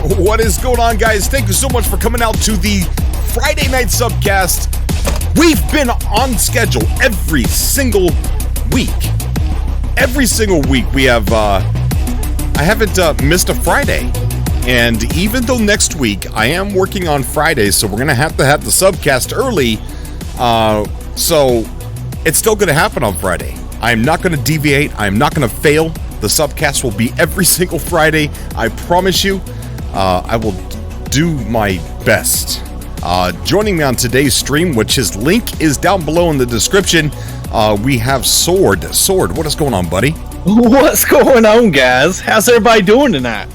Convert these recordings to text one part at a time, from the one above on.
What is going on, guys? Thank you so much for coming out to the Friday night subcast. We've been on schedule every single week. Every single week we have, I haven't missed a Friday. And even though next week I am working on Fridays, so we're going to have the subcast early, so it's still going to happen on Friday. I'm not going to deviate. I'm not going to fail. The subcast will be every single Friday. I promise you. I will do my best. Joining me on today's stream, which his link is down below in the description, we have Sword. Sword, what is going on, buddy? What's going on, guys? How's everybody doing tonight?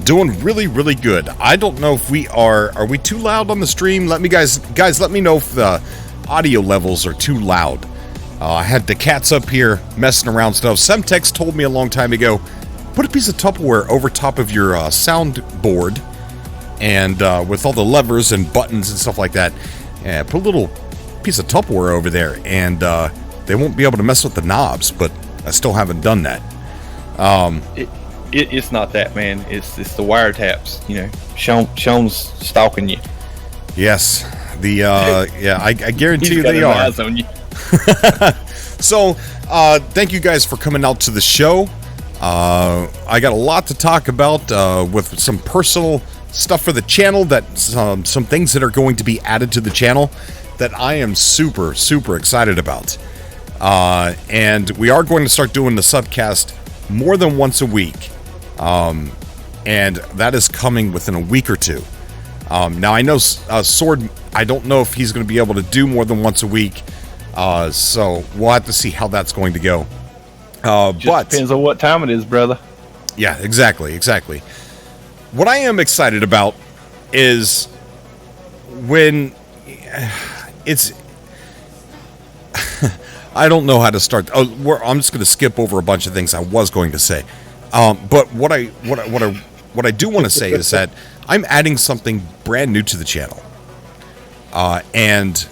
Doing really, really good. I don't know if we are we too loud on the stream? Let me guys, let me know if the audio levels are too loud. I had the cats up here messing around stuff. Semtex told me a long time ago, put a piece of Tupperware over top of your soundboard, and with all the levers and buttons and stuff like that, put a little piece of Tupperware over there, and they won't be able to mess with the knobs, but I still haven't done that. It's not that, man. It's the wiretaps. You know, Sean's stalking you. Yes, I guarantee you they are. Eyes on you. So, thank you guys for coming out to the show. I got a lot to talk about with some personal stuff for the channel, that some things that are going to be added to the channel that I am super, super excited about. And we are going to start doing the subcast more than once a week. And that is coming within a week or two. Now, I know Sword, I don't know if he's going to be able to do more than once a week. So we'll have to see how that's going to go. But depends on what time it is, brother. Yeah, exactly. What I am excited about is when it's I don't know how to start. I'm just going to skip over a bunch of things I was going to say. But what I do want to say is that I'm adding something brand new to the channel. And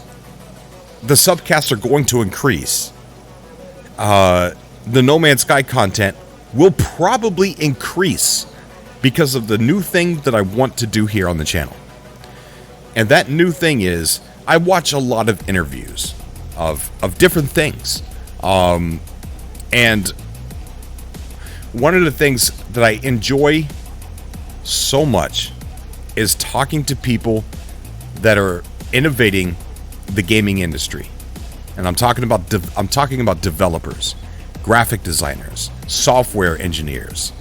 the subcasts are going to increase. The No Man's Sky content will probably increase because of the new thing that I want to do here on the channel. And that new thing is, I watch a lot of interviews of different things. And one of the things that I enjoy so much is talking to people that are innovating the gaming industry. And I'm talking about developers, graphic designers, software engineers,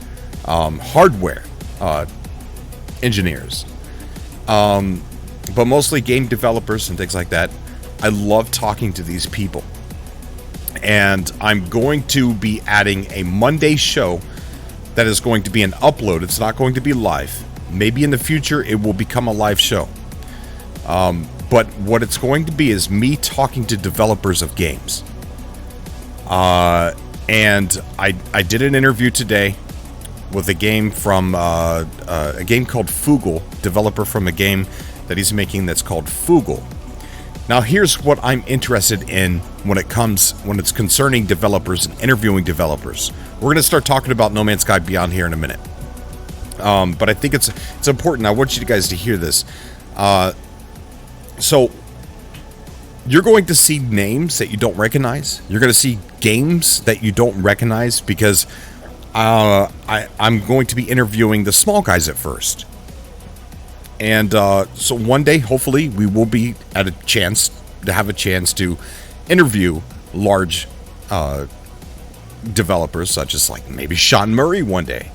hardware engineers, but mostly game developers and things like that. I love talking to these people. And I'm going to be adding a Monday show that is going to be an upload. It's not going to be live. Maybe in the future it will become a live show. But what it's going to be is me talking to developers of games. And I did an interview today with a game from a game called Fugal, developer from a game that he's making that's called Fugal. Now, here's what I'm interested in when it's concerning developers and interviewing developers. We're going to start talking about No Man's Sky Beyond here in a minute. But I think it's important. I want you guys to hear this. So you're going to see names that you don't recognize. You're going to see games that you don't recognize because I'm going to be interviewing the small guys at first. And so one day, hopefully, we will be at have a chance to interview large developers, such as like maybe Sean Murray one day.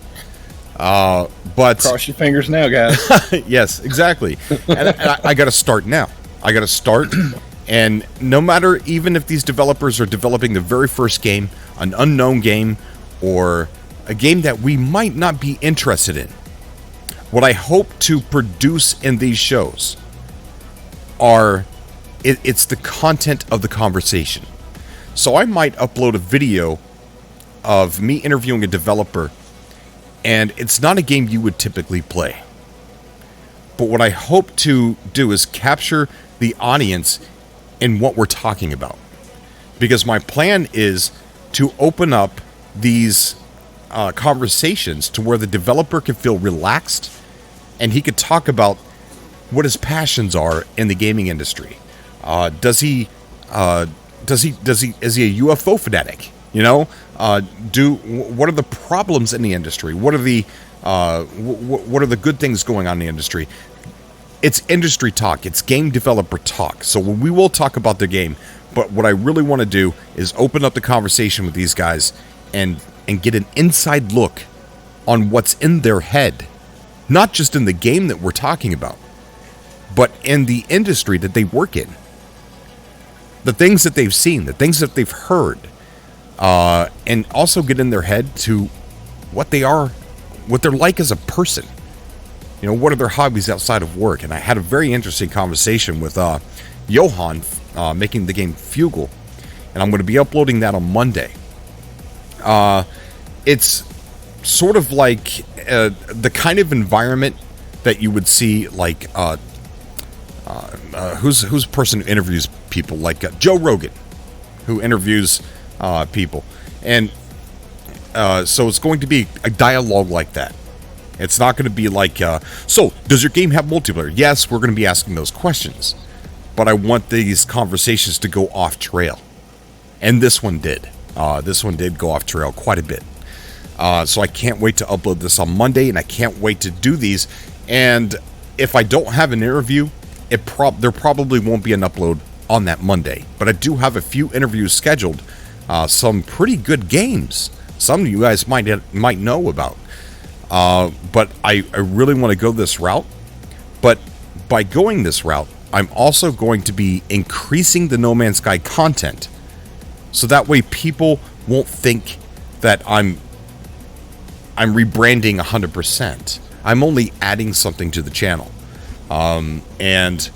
But cross your fingers now, guys. Yes, exactly. And I got to start now. I got to start. And no matter, even if these developers are developing the very first game, an unknown game, or a game that we might not be interested in, what I hope to produce in these shows it's the content of the conversation. So I might upload a video of me interviewing a developer, and it's not a game you would typically play. But what I hope to do is capture the audience in what we're talking about. Because my plan is to open up these conversations to where the developer can feel relaxed and he could talk about what his passions are in the gaming industry. Is he a UFO fanatic? You know, what are the problems in the industry? What are the good things going on in the industry? It's industry talk. It's game developer talk. So we will talk about the game, but what I really want to do is open up the conversation with these guys and get an inside look on what's in their head, not just in the game that we're talking about, but in the industry that they work in. The things that they've seen, the things that they've heard, and also get in their head to what they are, what they're like as a person. You know, what are their hobbies outside of work? And I had a very interesting conversation with Johan, making the game Fugal, and I'm going to be uploading that on Monday. It's sort of like the kind of environment that you would see, like who's a person who interviews people, like Joe Rogan, who interviews people, and so it's going to be a dialogue like that. It's not going to be like, so does your game have multiplayer? Yes, we're going to be asking those questions, but I want these conversations to go off trail, and this one did. This one did go off trail quite a bit. So I can't wait to upload this on Monday, and I can't wait to do these. And if I don't have an interview, there probably won't be an upload on that Monday. But I do have a few interviews scheduled. Some pretty good games. Some of you guys might know about. But I really want to go this route. But by going this route, I'm also going to be increasing the No Man's Sky content. So that way people won't think that I'm rebranding 100%. I'm only adding something to the channel. And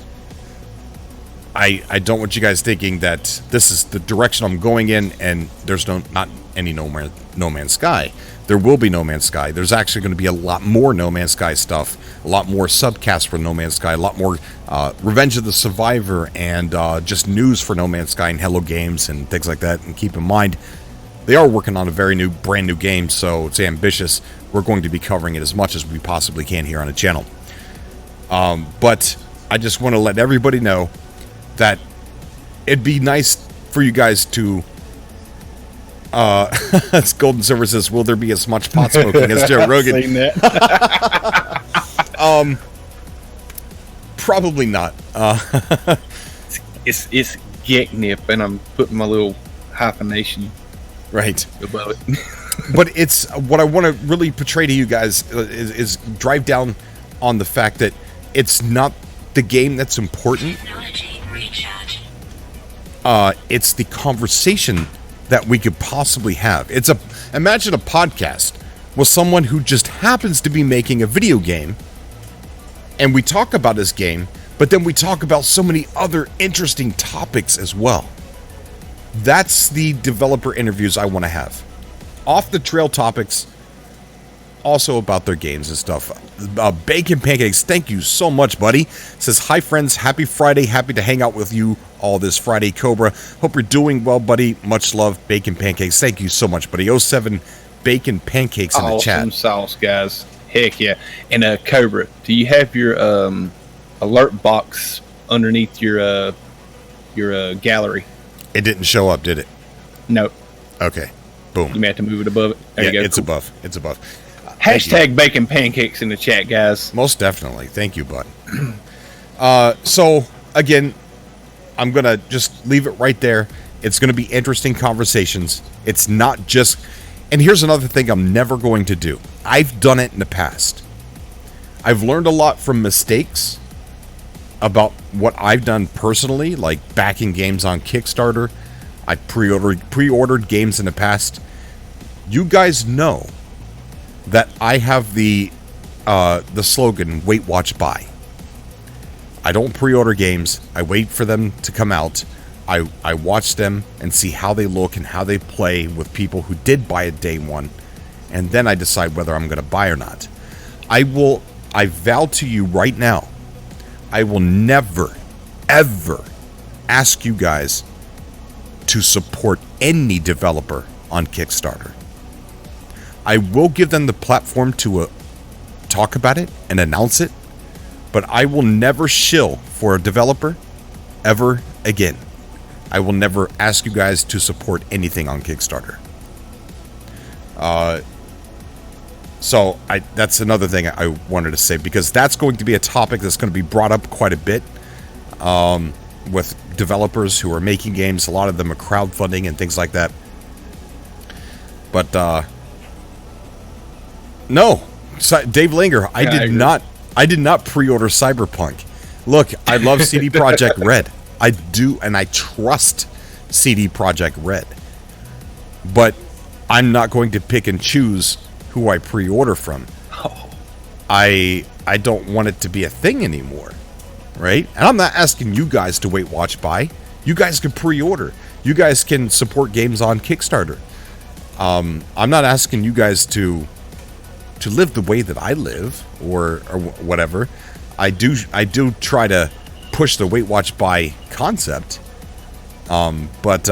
I don't want you guys thinking that this is the direction I'm going in and there's not any No Man's Sky. There will be No Man's Sky. There's actually going to be a lot more No Man's Sky stuff, a lot more subcasts for No Man's Sky, a lot more Revenge of the Survivor, and just news for No Man's Sky and Hello Games and things like that. And keep in mind, they are working on a brand new game, so it's ambitious. We're going to be covering it as much as we possibly can here on the channel. But I just want to let everybody know that it'd be nice for you guys to... That's Golden Silver says, will there be as much pot smoking as Joe Rogan? Seen that. Probably not. It's Geknip, and I'm putting my little hyphenation right above it. But it's what I want to really portray to you guys is drive down on the fact that it's not the game that's important. It's the conversation that we could possibly have. Imagine a podcast with someone who just happens to be making a video game, and we talk about his game, but then we talk about so many other interesting topics as well. That's the developer interviews I want to have. Off the trail topics, also about their games and stuff. Bacon Pancakes, thank you so much, buddy. Says, hi friends, happy Friday, happy to hang out with you all this Friday, Cobra. Hope you're doing well, buddy. Much love, Bacon Pancakes. Thank you so much, buddy. 07 Bacon Pancakes in the chat. Awesome sauce, guys. Heck yeah. And Cobra, do you have your alert box underneath your gallery? It didn't show up, did it? No. Okay. Boom. You may have to move it above it. There you go. It's cool. above. It's above. Hashtag Bacon Pancakes in the chat, guys. Most definitely. Thank you, bud. So, again, I'm going to just leave it right there. It's going to be interesting conversations. It's not just... And here's another thing I'm never going to do. I've done it in the past. I've learned a lot from mistakes about what I've done personally, like backing games on Kickstarter. I pre-ordered games in the past. You guys know that I have the slogan, wait, watch, buy. I don't pre-order games. I wait for them to come out. I watch them and see how they look and how they play with people who did buy it day one, and then I decide whether I'm going to buy or not. I vow to you right now, I will never, ever ask you guys to support any developer on Kickstarter. I will give them the platform to talk about it and announce it, but I will never shill for a developer ever again. I will never ask you guys to support anything on Kickstarter. So that's another thing I wanted to say, because that's going to be a topic that's going to be brought up quite a bit with developers who are making games. A lot of them are crowdfunding and things like that. But no, Dave Langer, I did not pre-order Cyberpunk. Look, I love CD Projekt Red. I do, and I trust CD Projekt Red. But I'm not going to pick and choose who I pre-order from. Oh. I don't want it to be a thing anymore, right? And I'm not asking you guys to wait, watch, buy. You guys can pre-order. You guys can support games on Kickstarter. I'm not asking you guys to live the way that I live or whatever. I do try to push the wait, watch, buy concept. But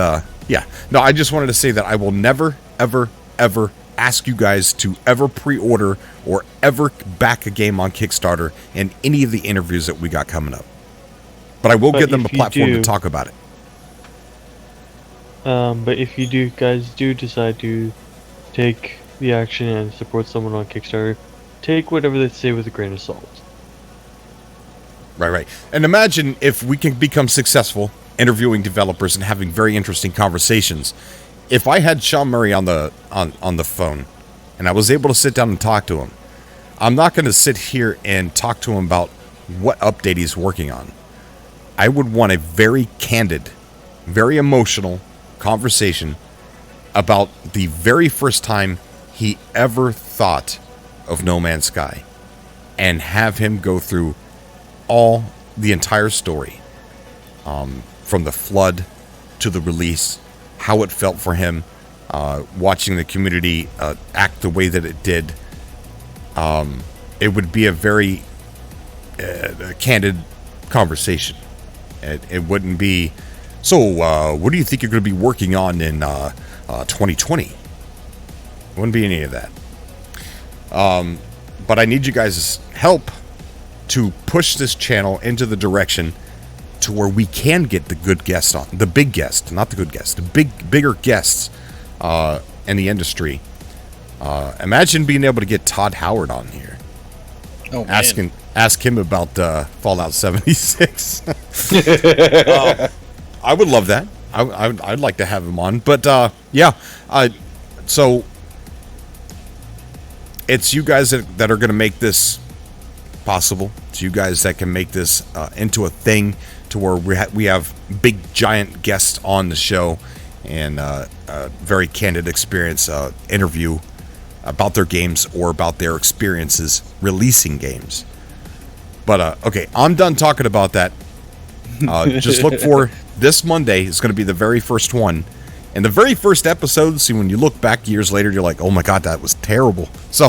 yeah, no, I just wanted to say that I will never, ever, ever ask you guys to ever pre-order or ever back a game on Kickstarter in any of the interviews that we got coming up. But I will give them a platform to talk about it. But if you guys do decide to take the action and support someone on Kickstarter, take whatever they say with a grain of salt. Right. And imagine if we can become successful interviewing developers and having very interesting conversations. If I had Sean Murray on the phone and I was able to sit down and talk to him, I'm not going to sit here and talk to him about what update he's working on. I would want a very candid, very emotional conversation about the very first time he ever thought of No Man's Sky, and have him go through the entire story, from the flood to the release, how it felt for him, watching the community act the way that it did. It would be a very candid conversation. It wouldn't be, so what do you think you're going to be working on in 2020? It wouldn't be any of that. But I need you guys' help to push this channel into the direction to where we can get the good guests on, the big guests, not the good guests, the bigger guests in the industry. Imagine being able to get Todd Howard on here. Oh, man. Ask him about Fallout 76. I would love that. I'd like to have him on. But yeah, so it's you guys that are going to make this possible. It's you guys that can make this into a thing to where we have big giant guests on the show and a very candid experience interview about their games or about their experiences releasing games. But okay, I'm done talking about that. Just look for this Monday is going to be the very first one. And the very first episode, see, when you look back years later, you're like, oh my God, that was terrible. So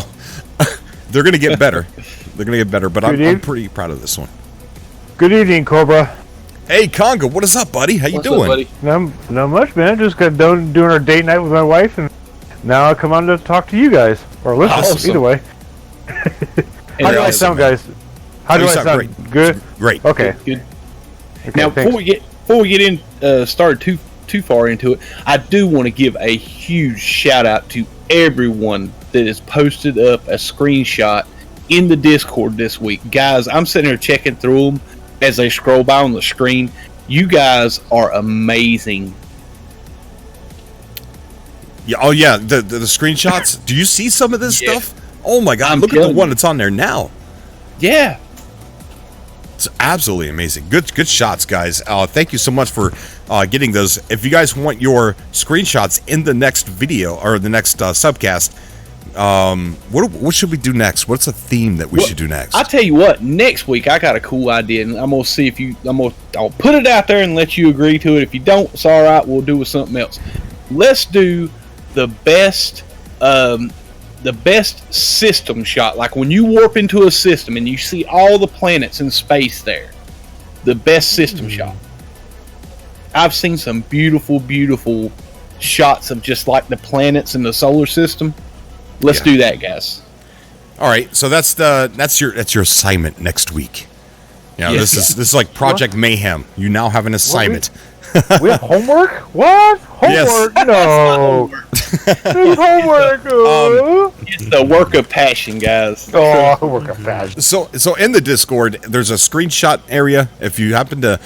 they're going to get better. They're going to get better, but I'm pretty proud of this one. Good evening, Cobra. Hey, Conga, what is up, buddy? How you doing? Up, buddy? Not much, man. Just got done doing our date night with my wife, and now I come on to talk to you guys. Or listen, Awesome. Either way. How do I sound, guys? How do I sound? Great. Good? Great. Okay. Good. Okay, Now, thanks. before we get in, started too far into it, I do want to give a huge shout out to everyone that has posted up a screenshot in the Discord this week. Guys, I'm sitting here checking through them as they scroll by on the screen. You guys are amazing. Yeah. Oh yeah, the screenshots. Do you see some of this stuff? Oh my God! Look at the one that's on there now. Yeah. It's absolutely amazing. Good shots, guys. Thank you so much for getting those. If you guys want your screenshots in the next video or the next subcast, what should we do next? What's a theme that we should do next? I tell you what, next week I got a cool idea, and I'm gonna see if I'll put it out there and let you agree to it. If you don't, it's all right. We'll do with something else. Let's do the best system shot, like when you warp into a system and you see all the planets in space there. The best system shot. I've seen some beautiful shots of just like the planets in the solar system. Let's do that, guys. All right, so that's your assignment next week. You know, Yes, this is like Project Mayhem. You now have an assignment. We have homework? What? Homework? Yes. No. There's homework. It's the work of passion, guys. Work of passion. So in the Discord, there's a screenshot area. If you happen to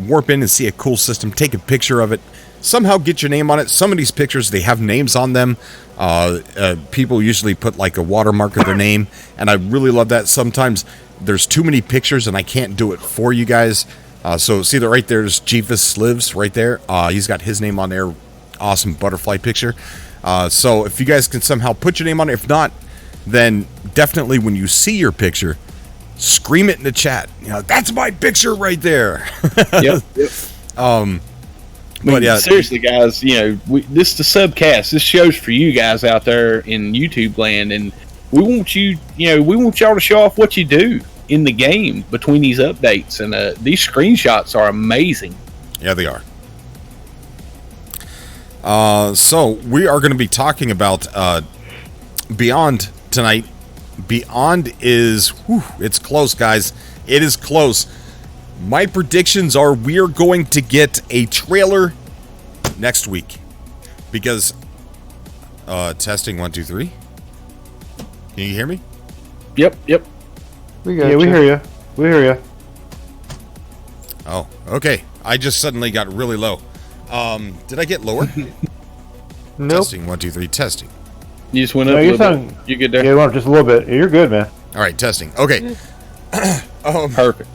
warp in and see a cool system, take a picture of it. Somehow get your name on it. Some of these pictures, they have names on them. People usually put like a watermark of their name, and I really love that. Sometimes there's too many pictures, and I can't do it for you guys. So see that right there's Jeeves Lives right there. He's got his name on there. Awesome butterfly picture. So if you guys can somehow put your name on it, if not, then definitely when you see your picture, scream it in the chat. You know, that's my picture right there. Yep. But yeah, seriously, guys, you know, this is the subcast. This show's for you guys out there in YouTube land, and we want you want y'all to show off what you do in the game between these updates. And these screenshots are amazing. Yeah, they are. So we are going to be talking about Beyond tonight. Beyond is, it's close, guys. It is close. My predictions are we're going to get a trailer next week. Because, testing 1, 2, 3. Can you hear me? Yep. We Yeah, we hear you. We hear you. Oh, okay. I just suddenly got really low. Did I get lower? Nope. Testing 1, 2, 3. Testing. You just went up No, a you little sound. bit. You good there? Yeah, well, just a little bit. You're good, man. All right, testing. Okay. Perfect.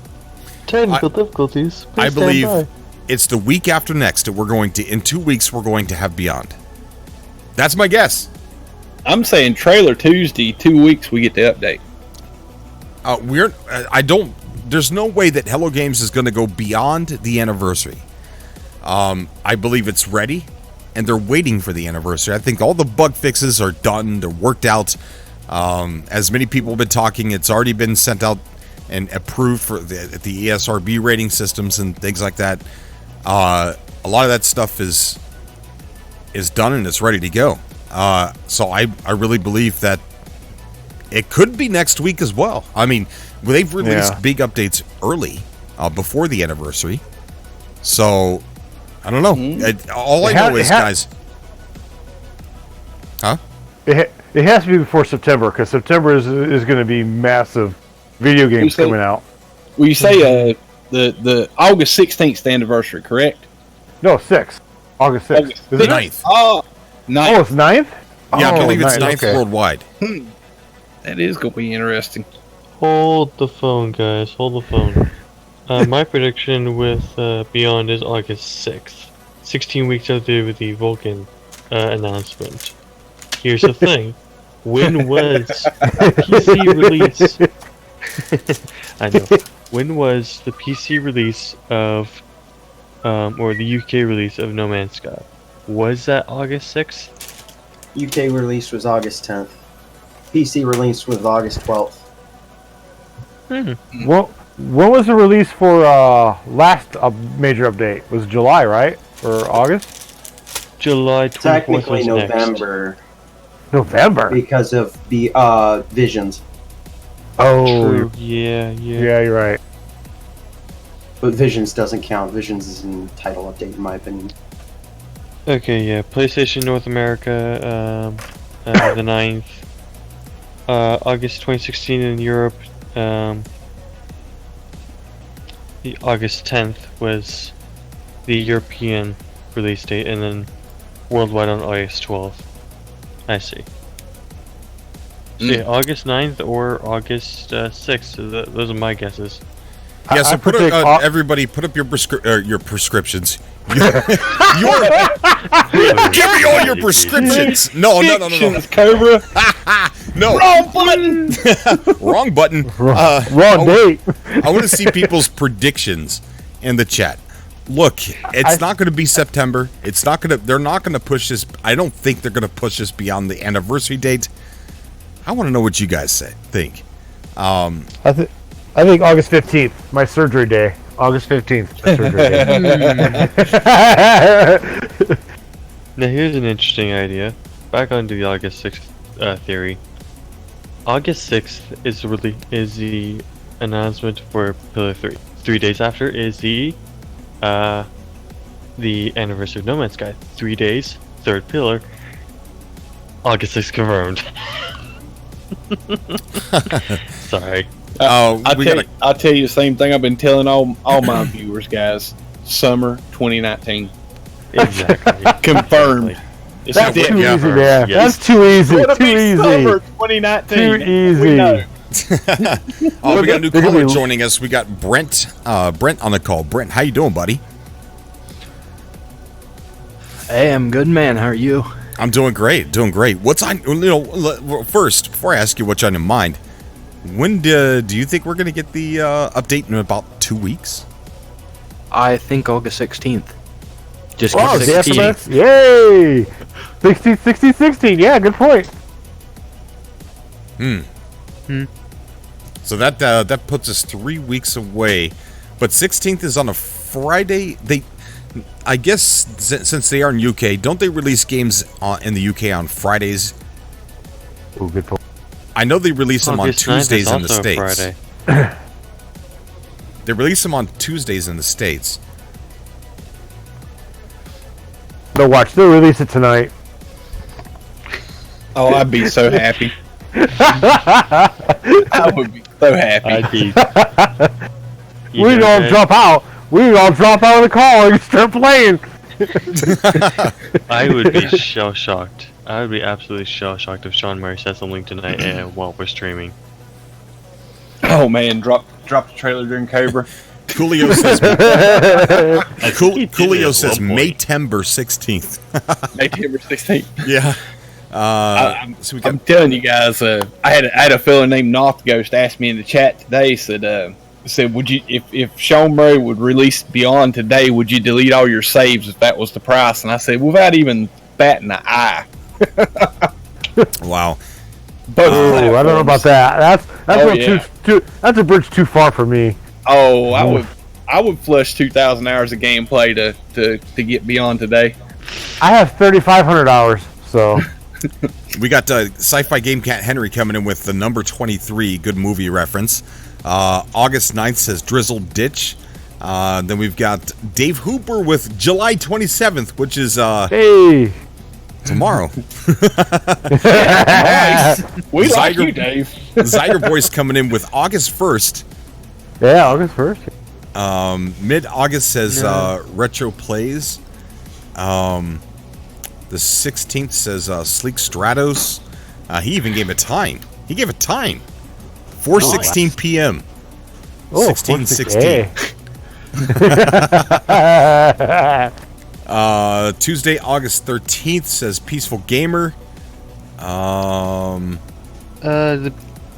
Technical difficulties. Please I stand believe by. it's the week after next that we're going to, in 2 weeks, we're going to have Beyond. That's my guess. I'm saying trailer Tuesday, 2 weeks we get the update. There's no way that Hello Games is going to go beyond the anniversary. I believe it's ready, and they're waiting for the anniversary. I think all the bug fixes are done, they're worked out. As many people have been talking, it's already been sent out and approved for the ESRB rating systems and things like that. A lot of that stuff is done and it's ready to go. So I really believe that it could be next week as well. I mean, they've released big updates early, before the anniversary. So, I don't know. All I know is, guys... Huh? It has to be before September, because September is going to be massive video games coming out. Well, you say the August 16th the anniversary, correct? No, 6th. August 6th. August Is it? 9th. Oh, Oh, 9th. it's 9th? Yeah, I Oh, believe it's 9th, 9th okay. worldwide. That is going to be interesting. Hold the phone, guys. Hold the phone. My prediction with Beyond is August 6th. 16 weeks after the Vulcan announcement. Here's the thing. When was PC release? I know. When was the PC release of, or the UK release of No Man's Sky? Was that August 6th? UK release was August 10th. PC release was August 12th. Well, when was the release for last major update? Was it July, right? Or August? July 24th Technically was November November. because of the Visions. Oh, True. Yeah. yeah, you're right. But Visions doesn't count. Visions is an title update in my opinion. Okay, yeah. PlayStation North America, the 9th. August 2016 in Europe, the August 10th was the European release date, and then worldwide on August 12th. I see. So yeah, August 9th or August 6th. So those are my guesses. Yeah, so I predict everybody put up your prescriptions. Give me all your prescriptions. No. Cobra. No. Wrong button. Wrong button. Wrong date. I want to see people's predictions in the chat. Look, it's not going to be September. It's not going to. They're not going to push this. I don't think they're going to push this beyond the anniversary date. I want to know what you guys think. I think August 15th, my surgery day. August 15th, my surgery day. Now here's an interesting idea. Back onto the August 6th theory. August 6th is the announcement for Pillar 3. 3 days after is the anniversary of No Man's Sky. 3 days, third pillar. August 6th confirmed. Sorry. I'll tell you the same thing I've been telling all my viewers, guys. Summer 2019. Exactly. Confirmed. Exactly. It's That's too dead. easy, man. Yes. That's too easy. It'll Too be easy. Summer 2019. Too easy. We know. Oh, we got a new They're gonna caller be- joining us. We got Brent. Brent on the call. Brent, how you doing, buddy? Hey, I'm good, man. How are you? I'm doing great. Doing great. What's on? First, before I ask you what's on your mind, when do you think we're gonna get the update in about 2 weeks? I think August 16th. Just Oh, get the 16. SMS. Yay! 16. Yeah, good point. So that puts us 3 weeks away, but 16th is on a Friday. I guess since they are in UK, don't they release games in the UK on Fridays? Oh, good point. I know they release them on August 9th is Tuesdays in the also a States. Friday. They release them on Tuesdays in the States. No, watch. They'll release it tonight. Oh, I'd be so happy. I would be so happy. I'd be. We all drop out. We all drop out of the call and start playing. I would be shell shocked. I would be absolutely shell shocked if Sean Murray said something tonight while we're streaming. Oh man, drop the trailer during Cobra. Coolio says Coolio says Maytember 16th. September 16th. Yeah. So we got I'm telling you guys, I had a fella named Noth Ghost ask me in the chat today. Said would you if Sean Murray would release Beyond today, would you delete all your saves if that was the price? And I said without even batting an eye. wow. Oh, I don't know about that. That's a bridge too far for me. Oh, I would flush 2,000 hours of gameplay to get Beyond today. I have 3,500 hours, so. We got Sci-Fi Game Cat Henry coming in with the number 23, good movie reference. August 9th says Drizzle Ditch. Then we've got Dave Hooper with July 27th, which is Hey. tomorrow. Nice. We like Zyger- you, Dave. Zyger Boy's coming in with August 1st. Yeah, August 1st. Mid-August says Retro Plays. The 16th says Sleek Stratos. He even gave a time. He gave a time. 4:16 p.m. Oh, 16:16. Tuesday, August 13th says Peaceful Gamer. The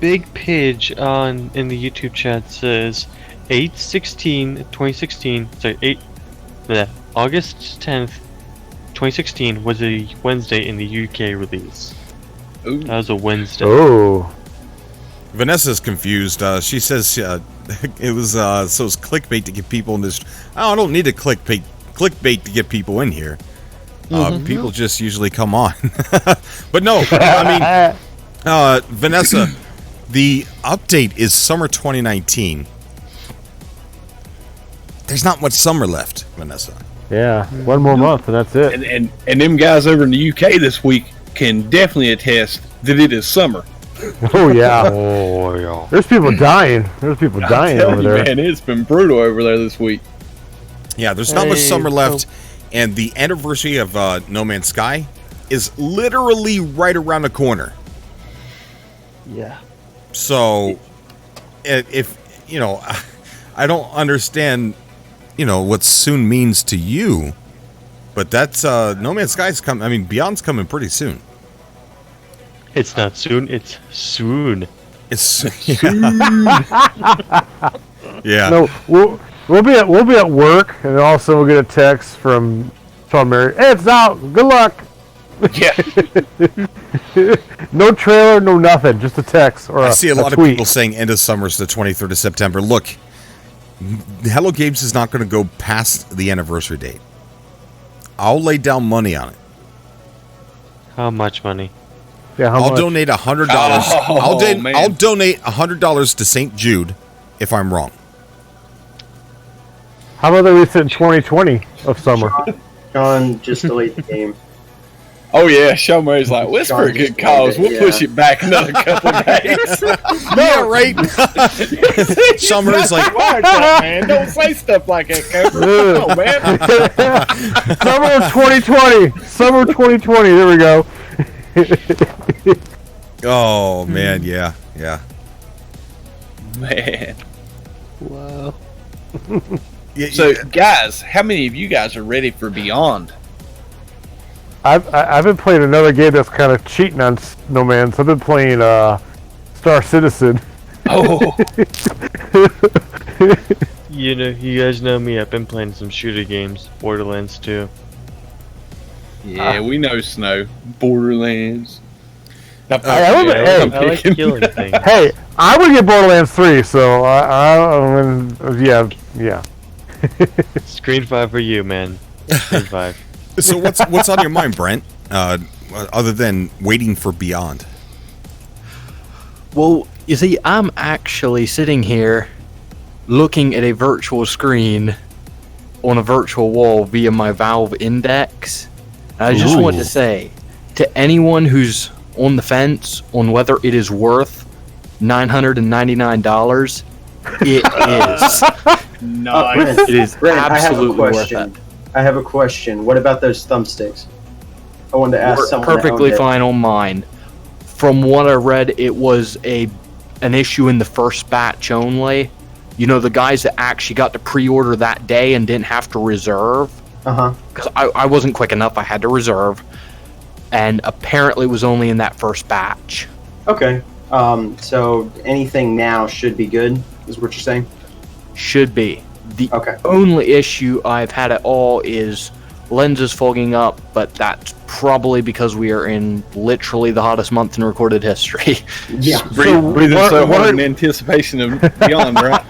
big page in the YouTube chat says 8/16/2016. Sorry, August 10th, 2016 was a Wednesday in the UK release. Ooh. That was a Wednesday. Oh. Vanessa's confused. She says it was clickbait to get people in this. I don't need a clickbait to get people in here. People just usually come on. But no, I mean, Vanessa, the update is summer 2019. There's not much summer left, Vanessa. Yeah, one more month and that's it. And them guys over in the UK this week can definitely attest that it is summer. Oh yeah. Oh yeah. There's people dying. There's people dying I'm over telling you, there. man, it's been brutal over there this week. Yeah, there's not much summer left, and the anniversary of No Man's Sky is literally right around the corner. Yeah. So, if you know, I don't understand, what soon means to you, but that's No Man's Sky's coming. I mean, Beyond's coming pretty soon. It's not soon. It's soon. It's yeah. No, we'll be at work, and also we'll get a text from Sean Mary. Hey, it's out. Good luck. Yeah. No trailer, no nothing. Just a text or I see a lot of tweet. people saying end of summer is the 23rd of September. Look, Hello Games is not going to go past the anniversary date. I'll lay down money on it. How much money? Yeah, how I'll much? donate $100. Oh, man. I'll donate $100 to St. Jude if I'm wrong. How about that we said 2020 of summer? Sean, just delete the game. Oh yeah, Sean Murray's like, well, it's for a good cause. We'll push it back another couple of days. Yeah, right. Summer's like, Watch that, man. Don't say stuff like that, Cobra. Come on, man. Summer of 2020. Summer of 2020. There we go. oh man, yeah. Man. Wow. Yeah, So, guys, how many of you guys are ready for Beyond? I've been playing another game that's kind of cheating on No Man's. I've been playing Star Citizen. Oh, You know, you guys know me. I've been playing some shooter games, Borderlands 2. yeah, we know Snow. Borderlands. I I like killing things. Hey, I would get Borderlands 3, so yeah. Screen 5 for you, man. Screen 5. So what's on your mind, Brent? Other than waiting for Beyond. Well, you see, I'm actually sitting here looking at a virtual screen on a virtual wall via my Valve Index. And I just want to say to anyone who's on the fence on whether it is worth $999, it is. Nice. It is Brent, absolutely worth it. I have a question. What about those thumbsticks? I wanted to ask Worked someone. perfectly that owned it. fine on mine. From what I read, it was an issue in the first batch only. You know, the guys that actually got to pre-order that day and didn't have to reserve. Because I wasn't quick enough, I had to reserve. And apparently it was only in that first batch. Okay. So anything now should be good, is what you're saying? Should be. The Okay. only issue I've had at all is lenses fogging up, but that's probably because we are in literally the hottest month in recorded history. Yeah. Breathing what- so what hard are- in anticipation of Beyond, right?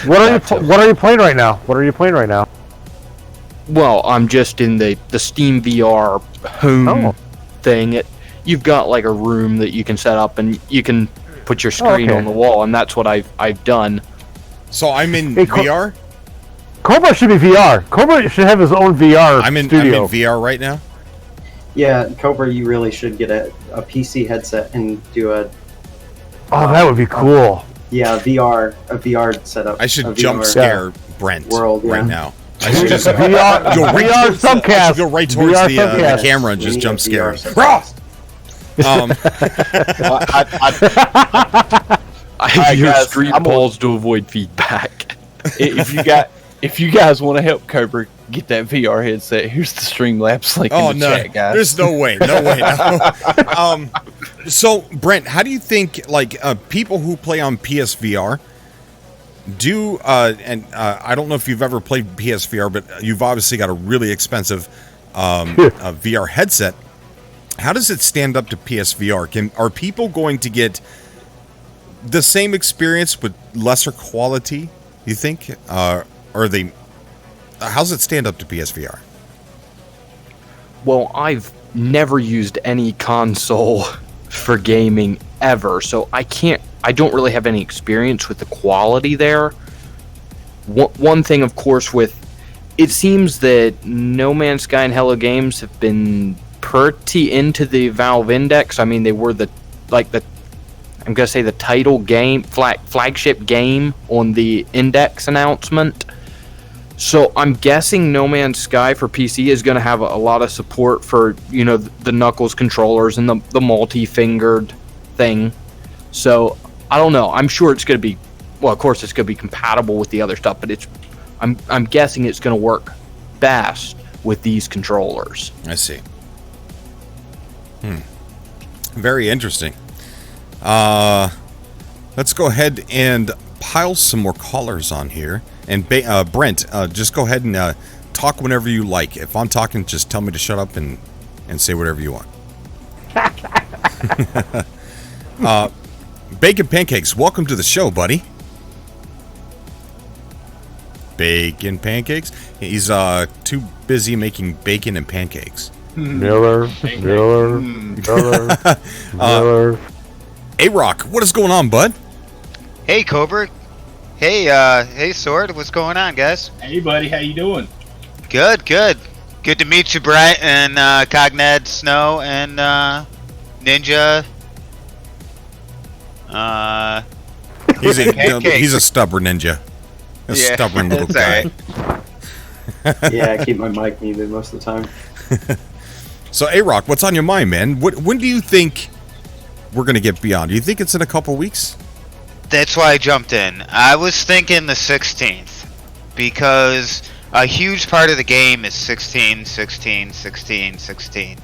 What are you playing right now? What are you playing right now? Well, I'm just in the Steam VR home thing. You've got like a room that you can set up and you can put your screen okay. on the wall, and that's what I've done. So I'm in Hey, VR. Cobra should be VR. Cobra should have his own VR I'm in studio. VR right now. Yeah, Cobra, you really should get a PC headset and do a That would be cool. a VR setup. I should a jump VR scare Brent world, right yeah. now. I should just VR, go right VR towards the- I subcast. should go right towards VR the subcast. camera and We just need jump a scare. VR Rah! I Alright, use guys, street I'm balls to avoid feedback. If you guys want to help Cobra get that VR headset, here's the Streamlabs link Oh in the no! chat, guys. There's no way. No. So Brent, how do you think people who play on PSVR do? I don't know if you've ever played PSVR, but you've obviously got a really expensive VR headset. How does it stand up to PSVR? Are people going to get the same experience with lesser quality? You think? Or they? How's it stand up to PSVR? Well, I've never used any console for gaming ever, so I don't really have any experience with the quality there. One thing, of course, it seems that No Man's Sky and Hello Games have been pretty into the Valve Index. I mean, they were I'm gonna say the title game, flagship game on the Index announcement. So I'm guessing No Man's Sky for PC is going to have a lot of support for, the Knuckles controllers and the multi-fingered thing. So I don't know. I'm sure it's going to be, well, of course it's going to be compatible with the other stuff, but I'm guessing it's going to work best with these controllers. I see. Very interesting. Let's go ahead and pile some more callers on here. And Brent, just go ahead and talk whenever you like. If I'm talking, just tell me to shut up and say whatever you want. Bacon Pancakes, welcome to the show, buddy. Bacon Pancakes? He's too busy making bacon and pancakes. Miller. A-Rock, what is going on, bud? Hey, Cobra. Hey, hey, Sword. What's going on, guys? Hey, buddy, how you doing? Good. Good to meet you, Brett, and Cognad, Snow, and Ninja. He's a stubborn ninja. Stubborn little guy. Right. Yeah, I keep my mic muted most of the time. So, A-Rock, what's on your mind, man? When do you think we're going to get Beyond? Do you think it's in a couple weeks? That's why I jumped in. I was thinking the 16th, because a huge part of the game is 16, 16, 16, 16.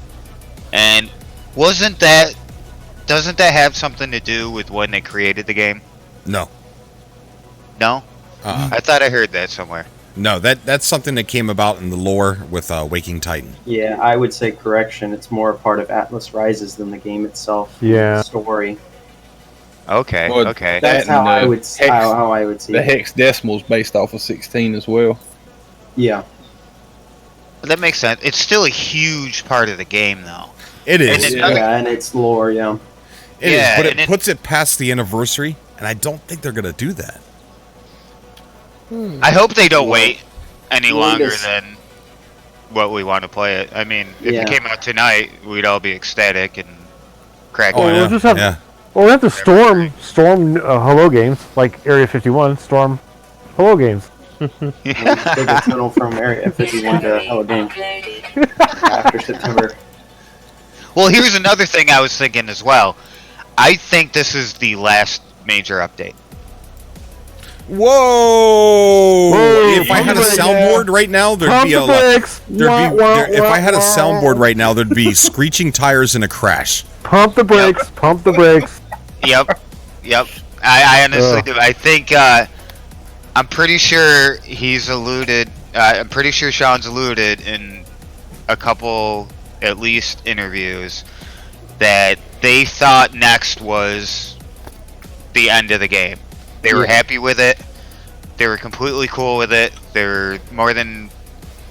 And doesn't that have something to do with when they created the game? No. No? I thought I heard that somewhere. No, that's something that came about in the lore with Waking Titan. Yeah, I would say correction. It's more a part of Atlas Rises than the game itself. Yeah. The story. Okay, Well, okay. That's how I would see The it. hexadecimal is based off of 16 as well. Yeah. That makes sense. It's still a huge part of the game, though. It is. And Yeah, and it's lore, yeah. It is, Yeah, but and it puts it past the anniversary, and I don't think they're going to do that. I hope they don't wait any Well, longer this- than what we want to play it. I mean, if Yeah. it came out tonight, we'd all be ecstatic and crack Oh, Well, yeah. we'll just have yeah. well, we have to storm Hello Games like Area 51. Storm Hello Games. Dig a tunnel from Area 51 to Hello Game after September. Well, here's another thing I was thinking as well. I think this is the last major update. Whoa! Whoa, If I had a pump the soundboard right now, there'd Pump be the a brakes. if I had a soundboard right now, there'd be screeching tires and a crash. Pump the brakes. Pump the brakes. Yep. I honestly do. I think I'm pretty sure he's alluded. I'm pretty sure Sean's alluded in a couple, at least, interviews that they thought Next was the end of the game. They were happy with it. They were completely cool with it. They were more than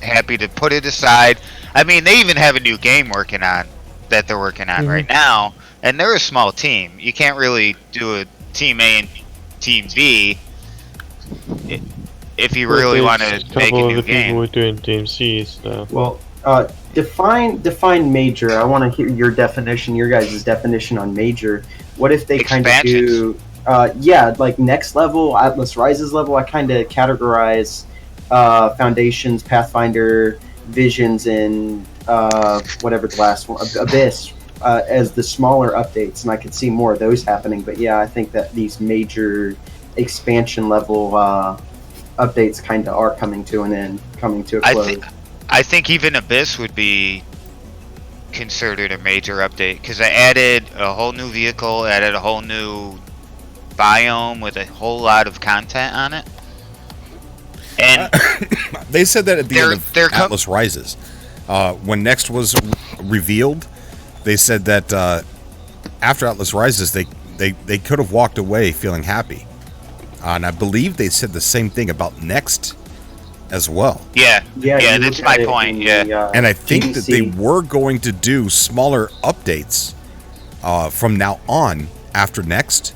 happy to put it aside. I mean, they even have a new game that they're working on right now, and they're a small team. You can't really do a Team A and Team B if you really want to make a couple of new the people game. were doing Team C stuff. Well, define major. I want to hear your definition, your guys' definition on major. What if they kind of do... like next level, Atlas Rises level, I kind of categorize Foundations, Pathfinder, Visions, and whatever the last one, Abyss, as the smaller updates, and I could see more of those happening. But yeah, I think that these major expansion level updates kind of are coming to an end, coming to a close. I think even Abyss would be considered a major update because I added a whole new vehicle, added a whole new biome with a whole lot of content on it. And They said that at the end of Atlas Rises. When Next was revealed, they said that after Atlas Rises, they could have walked away feeling happy. And I believe they said the same thing about Next as well. Yeah, that's my point. And I think that they GDC. were going to do smaller updates from now on after Next.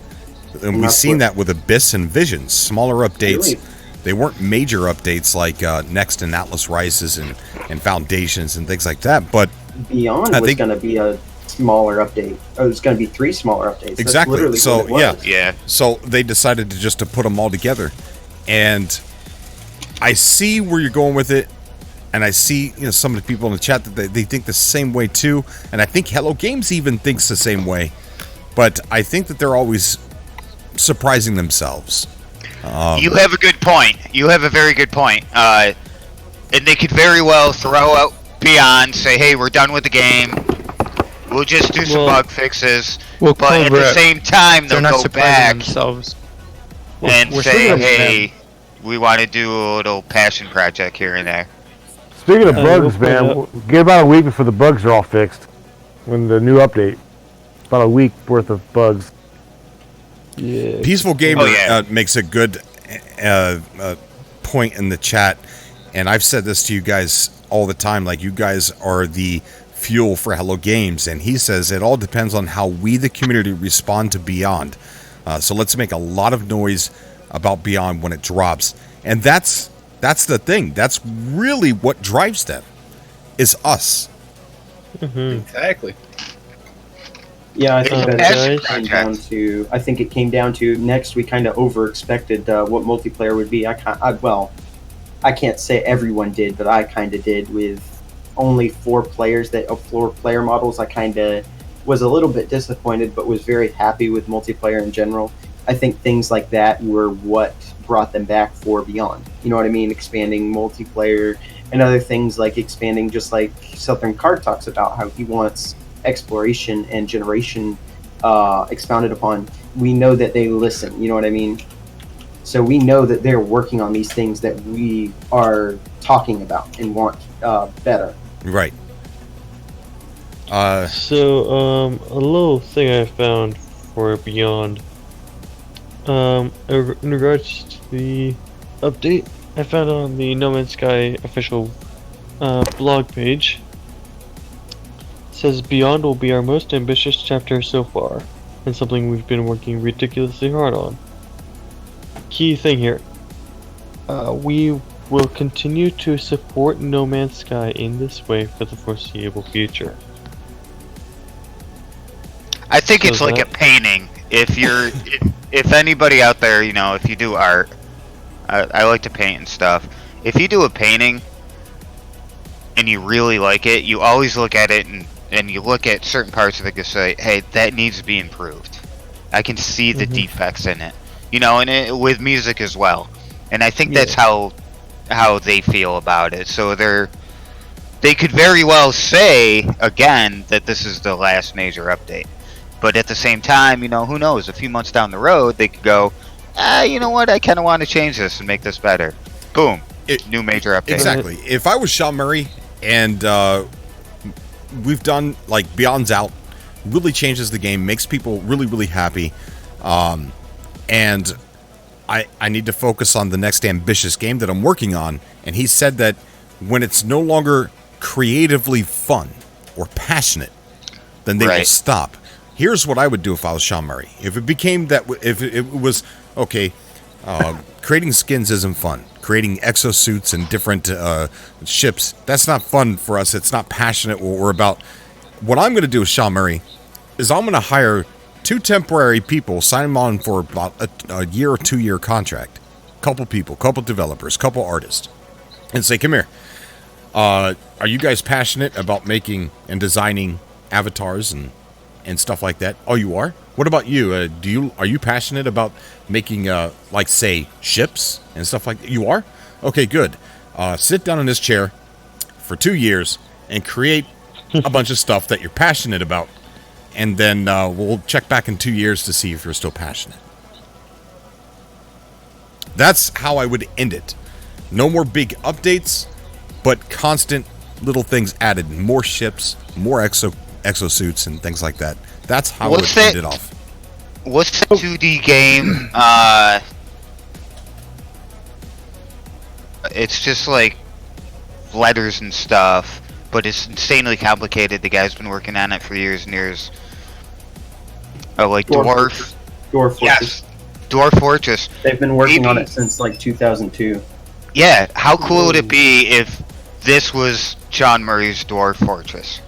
And we've seen that with Abyss and Visions. Smaller updates. Really? They weren't major updates like Next and Atlas Rises and Foundations and things like that. But Beyond was going to be a smaller update. It was going to be 3 smaller updates. That's exactly. literally So what it was. Yeah. So they decided to put them all together, and I see where you're going with it, and I see some of the people in the chat that they think the same way too, and I think Hello Games even thinks the same way, but I think that they're always surprising themselves. You have a good point. You have a very good point. And they could very well throw out Beyond, say, hey, we're done with the game. We'll just do some bug fixes. Well, but at the same time, they'll they're not go surprising back themselves. and We're say, still- hey, we want to do a little passion project here and there. Speaking of bugs, we'll man, get about a week before the bugs are all fixed. When the new update, about a week worth of bugs. Yeah. Peaceful Gamer Oh, yeah. makes a good point in the chat, and I've said this to you guys all the time. Like, you guys are the fuel for Hello Games, and he says it all depends on how we, the community, respond to Beyond. So let's make a lot of noise about Beyond when it drops. And that's the thing. That's really what drives them, is us. Exactly. Yeah, I think Guys. I think it came down to next. We kind of over expected what multiplayer would be. I can't say everyone did, but I kind of did. With only 4 player models, I kind of was a little bit disappointed, but was very happy with multiplayer in general. I think things like that were what brought them back for Beyond. You know what I mean? Expanding multiplayer and other things, like expanding, just like Southern Card talks about how he wants exploration and generation expounded upon. We know that they listen, you know what I mean? So we know that they're working on these things that we are talking about and want better. Right. So, a little thing I found for Beyond. In regards to the update, I found on the No Man's Sky official blog page. It says Beyond will be our most ambitious chapter so far, and something we've been working ridiculously hard on. Key thing here. We will continue to support No Man's Sky in this way for the foreseeable future. I think it's So like a painting. If anybody out there, you know, if you do art, I like to paint and stuff. If you do a painting and you really like it, you always look at it and you look at certain parts of it and say, hey, that needs to be improved. I can see the defects in it. You know, and with music as well. And I think that's how they feel about it. So they could very well say, again, that this is the last major update. But at the same time, you know, who knows? A few months down the road, they could go, you know what? I kind of want to change this and make this better. Boom. New major update. Exactly. If I was Sean Murray and we've done, like, Beyond's out, really changes the game, makes people really, really happy, and I need to focus on the next ambitious game that I'm working on. And he said that when it's no longer creatively fun or passionate, then they will stop. Here's what I would do if I was Sean Murray. If it became that, if it was, okay, creating skins isn't fun. Creating exosuits and different ships, that's not fun for us. It's not passionate what we're about. What I'm going to do with Sean Murray is I'm going to hire 2 temporary people, sign them on for about a year or 2-year contract. Couple people, couple developers, couple artists. And say, come here. Are you guys passionate about making and designing avatars and stuff like that? Oh, you are? What about you? Are you passionate about making, like, say, ships and stuff like that? You are? Okay, good. Sit down in this chair for 2 years and create a bunch of stuff that you're passionate about. And then we'll check back in 2 years to see if you're still passionate. That's how I would end it. No more big updates, but constant little things added. More ships, more exosuits, and things like that. That's how I would end it off. What's the 2D game? It's just like letters and stuff, but it's insanely complicated. The guy's been working on it for years and years. Oh, like Dwarf Fortress. Yes, Dwarf Fortress. They've been working on it since like 2002. Yeah, how cool would it be if this was John Murray's Dwarf Fortress?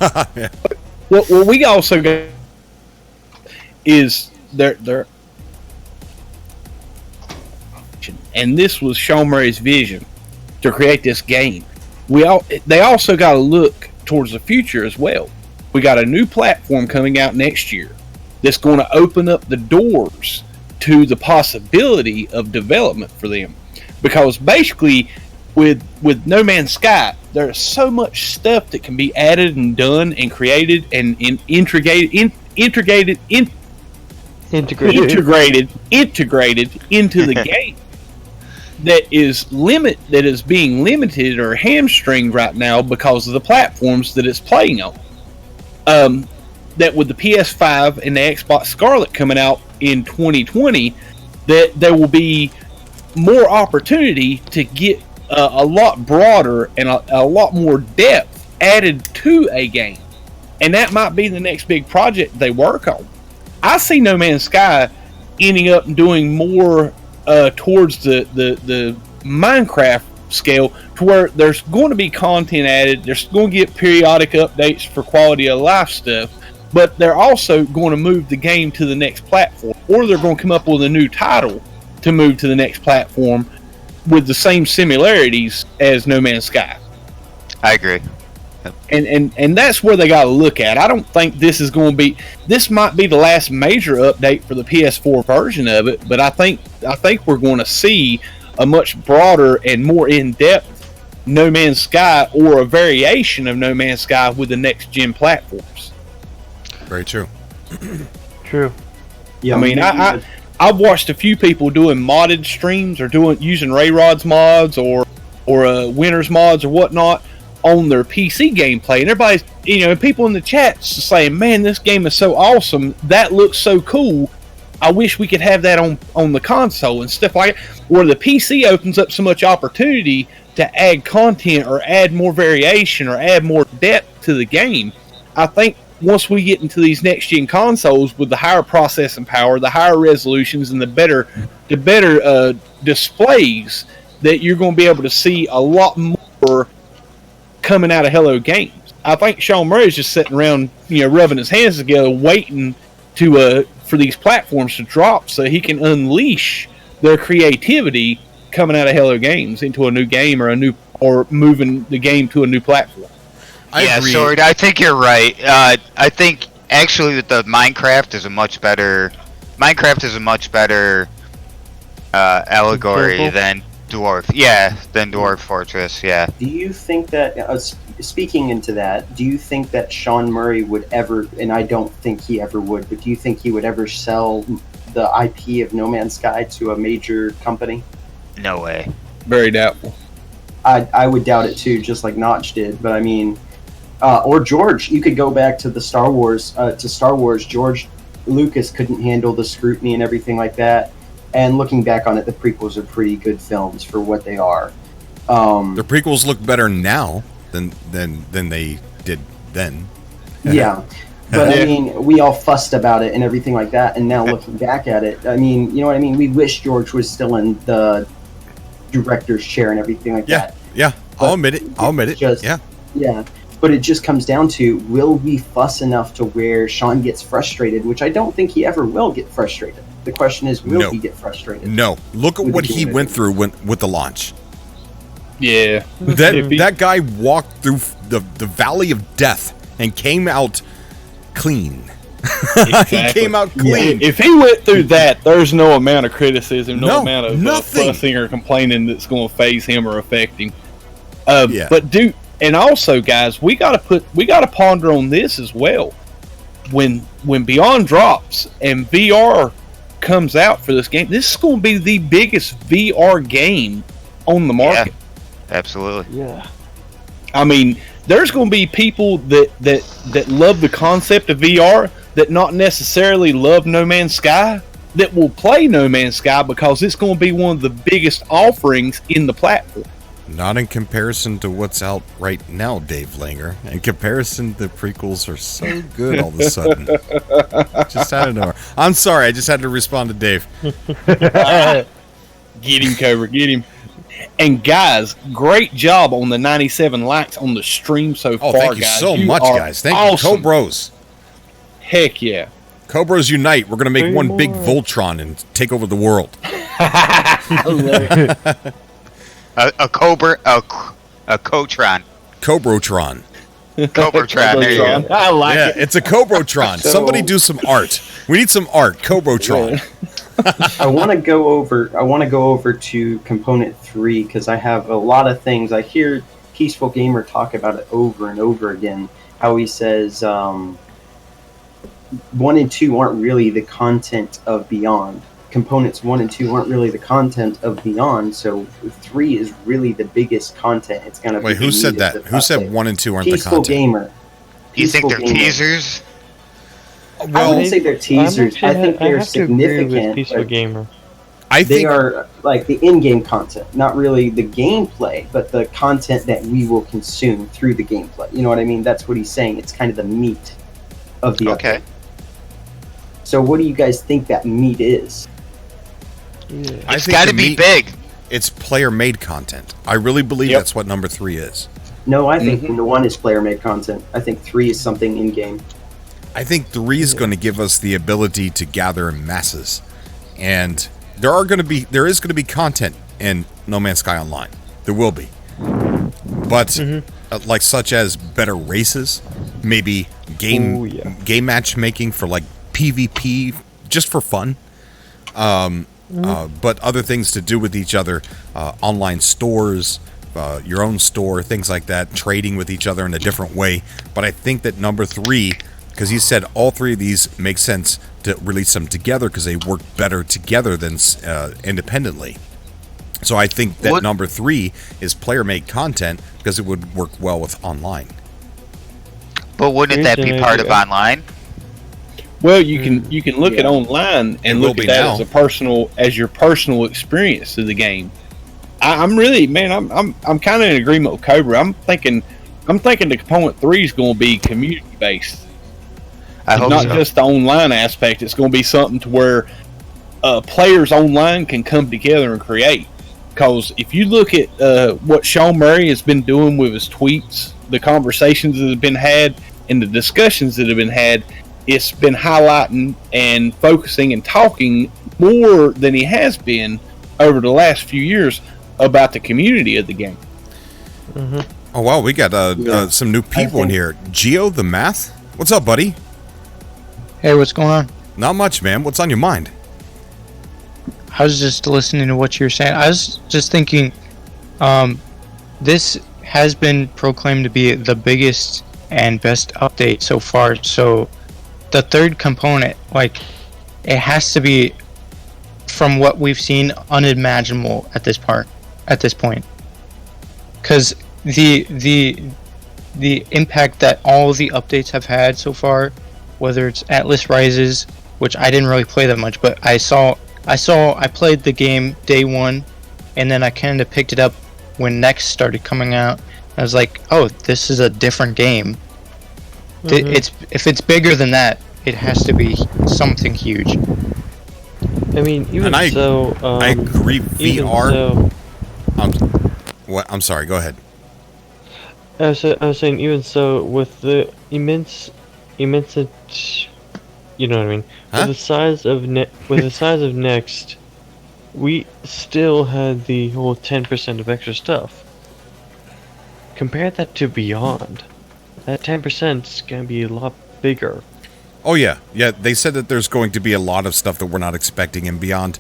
Yeah. Well, we also got is there, and this was Sean Murray's vision to create this game. They also got to look towards the future as well. We got a new platform coming out next year that's going to open up the doors to the possibility of development for them. Because basically, with No Man's Sky, there's so much stuff that can be added and done and created and integrated into the game that is being limited or hamstringed right now because of the platforms that it's playing on. That with the PS5 and the Xbox Scarlet coming out in 2020, that there will be more opportunity to get a lot broader and a lot more depth added to a game. And that might be the next big project they work on. I see No Man's Sky ending up doing more towards the Minecraft scale, to where there's going to be content added, there's going to get periodic updates for quality of life stuff, but they're also going to move the game to the next platform, or they're going to come up with a new title to move to the next platform with the same similarities as No Man's Sky. I agree. And that's where they got to look at. I don't think this is going to be. This might be the last major update for the PS4 version of it, but I think we're going to see a much broader and more in-depth No Man's Sky, or a variation of No Man's Sky with the next gen platforms. Very true. True. Yeah, I mean, I've watched a few people doing modded streams, or using Ray Rod's mods or Winner's mods or whatnot on their PC gameplay, and everybody's, people in the chat's saying, "Man, this game is so awesome. That looks so cool. I wish we could have that on the console," and stuff like that. Where the PC opens up so much opportunity to add content, or add more variation, or add more depth to the game. I think once we get into these next gen consoles with the higher processing power, the higher resolutions, and the better displays, that you're going to be able to see a lot more coming out of Hello Games. I think Sean Murray is just sitting around, rubbing his hands together, waiting for these platforms to drop so he can unleash their creativity coming out of Hello Games into a new game, or moving the game to a new platform. I agree. Sword, I think you're right. I think actually that the Minecraft is a much better allegory than Dwarf. Yeah, than Dwarf Fortress. Yeah. Do you think that, speaking into that, do you think that Sean Murray would ever, and I don't think he ever would, but do you think he would ever sell the IP of No Man's Sky to a major company? No way. Very doubtful. I would doubt it too, just like Notch did. But I mean, or George, you could go back to the Star Wars. George Lucas couldn't handle the scrutiny and everything like that. And looking back on it, the prequels are pretty good films for what they are. The prequels look better now than they did then. Yeah. But I mean, we all fussed about it and everything like that, and now looking back at it, I mean, you know what I mean? We wish George was still in the director's chair and everything like that. Yeah, I'll admit it. Yeah. But it just comes down to, will we fuss enough to where Sean gets frustrated, which I don't think he ever will get frustrated. The question is, will he get frustrated? No. Look at what he went through with the launch. Yeah. That guy walked through the valley of death and came out clean. Exactly. He came out clean. Yeah. If he went through that, there's no amount of criticism, no amount of nothing. Fussing or complaining that's going to phase him or affect him. But and also, guys, we got to ponder on this as well. When Beyond drops and VR comes out for this game, this is going to be the biggest VR game on the market. Yeah, absolutely. Yeah. I mean, there's going to be people that love the concept of VR that not necessarily love No Man's Sky, that will play No Man's Sky because it's going to be one of the biggest offerings in the platform. Not in comparison to what's out right now, Dave Langer. In comparison, the prequels are so good all of a sudden. Just out of nowhere. I'm sorry, I just had to respond to Dave. Get him, Cobra, get him. And guys, great job on the 97 likes on the stream so far, thank you guys. so much, guys. Thank you, Cobros. Heck yeah. Cobras unite. We're going to make one big Voltron and take over the world. I love it. A Cotron. Cobrotron. Cobrotron, there you go. I like it. It's a Cobrotron. Somebody do some art. We need some art. Cobrotron. I want to go over to component 3 because I have a lot of things. I hear Peaceful Gamer talk about it over and over again. How he says 1 and 2 aren't really the content of Beyond. Components 1 and 2 aren't really the content of Beyond, so 3 is really the biggest content. It's gonna. Wait, who said that? Who said 1 and 2 aren't Peaceful the content? Gamer. You think they're teasers? I wouldn't say they're teasers. I think they're significant. Peaceful Gamer. They are like the in-game content, not really the gameplay, but the content that we will consume through the gameplay. You know what I mean? That's what he's saying. It's kind of the meat of the update. So what do you guys think that meat is? It's got to be big. It's player-made content. I really believe that's what number 3 is. No, I think the 1 is player-made content. I think 3 is something in-game. I think 3 is going to give us the ability to gather in masses, and there is going to be content in No Man's Sky Online. There will be, but like such as better races, maybe game matchmaking for like PvP, just for fun. But other things to do with each other, online stores, your own store, things like that, trading with each other in a different way. But I think that number 3, because he said all 3 of these make sense to release them together because they work better together than independently. So I think that number 3 is player-made content because it would work well with online. But wouldn't that be part of online? Well, you can look at online and look at that as your personal experience of the game. I'm really, man, I'm kind of in agreement with Cobra. I'm thinking the component 3 is going to be community based. I hope not just the online aspect. It's going to be something to where players online can come together and create. Because if you look at what Sean Murray has been doing with his tweets, the conversations that have been had, and the discussions that have been had, it's been highlighting and focusing and talking more than he has been over the last few years about the community of the game. Oh wow, we got some new people in here. Geo the Math, what's up, buddy? Hey, what's going on? Not much, man. What's on your mind? I was just listening to what you were saying. I was just thinking, this has been proclaimed to be the biggest and best update so far. So the 3rd component, like, it has to be, from what we've seen, unimaginable at this point. Because the impact that all the updates have had so far, whether it's Atlas Rises, which I didn't really play that much, but I played the game day 1, and then I kind of picked it up when Next started coming out. I was like, oh, this is a different game. If it's bigger than that, it has to be something huge. I mean, I agree. VR. I'm sorry. Go ahead. I was saying, even so, with the immense, you know what I mean. With the size of Next, we still had the whole 10% of extra stuff. Compare that to Beyond. That 10% is gonna be a lot bigger. Oh yeah. They said that there's going to be a lot of stuff that we're not expecting in Beyond.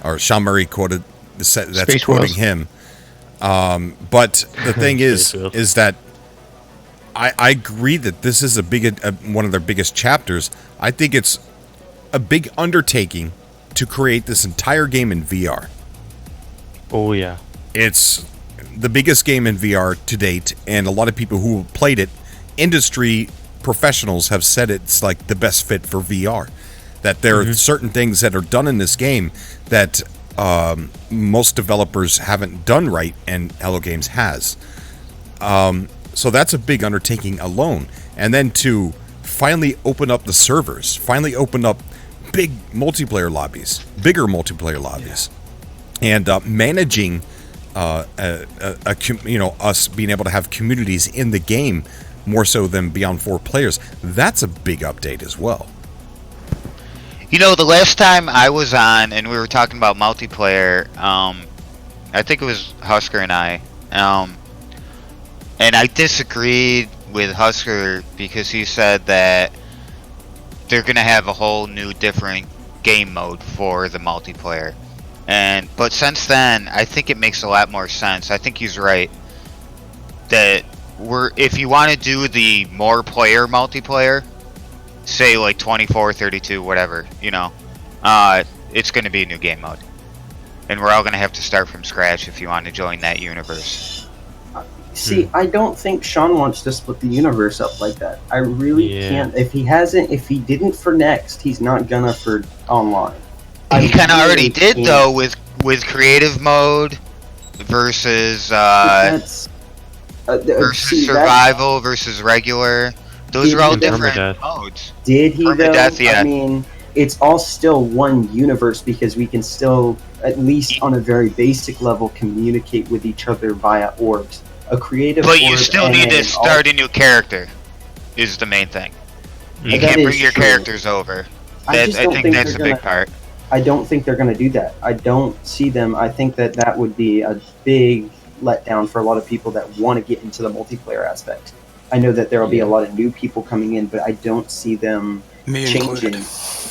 Or Sean Murray quoted that's Space quoting Wars. him. But the thing is that I agree that this is one of their biggest chapters. I think it's a big undertaking to create this entire game in VR. Oh yeah. It's the biggest game in VR to date, and a lot of people who have played it, industry professionals have said it's like the best fit for VR. That there are certain things that are done in this game that most developers haven't done right, and Hello Games has. So that's a big undertaking alone. And then to finally open up the servers, finally open up bigger multiplayer lobbies, and managing us being able to have communities in the game more so than beyond 4 players. That's a big update as well. You know, the last time I was on and we were talking about multiplayer, I think it was Husker and I, and I disagreed with Husker because he said that they're gonna have a whole new different game mode for the multiplayer. But since then, I think it makes a lot more sense. I think he's right that if you want to do the more player multiplayer, say like 24, 32, whatever, it's going to be a new game mode, and we're all going to have to start from scratch if you want to join that universe. See, I don't think Sean wants to split the universe up like that. I really can't. If he didn't for Next, he's not gonna for online. He kind of already did though with creative mode versus versus survival versus regular. Those are all different modes. Did he though? Permadeath, yeah. I mean, it's all still one universe because we can still, at least on a very basic level, communicate with each other via orbs. A creative. But you still need to start a new character. Is the main thing. You can't bring your characters over. I think that's a big part. I don't think they're going to do that. I don't see them. I think that would be a big letdown for a lot of people that want to get into the multiplayer aspect. I know that there will be a lot of new people coming in, but I don't see them changing.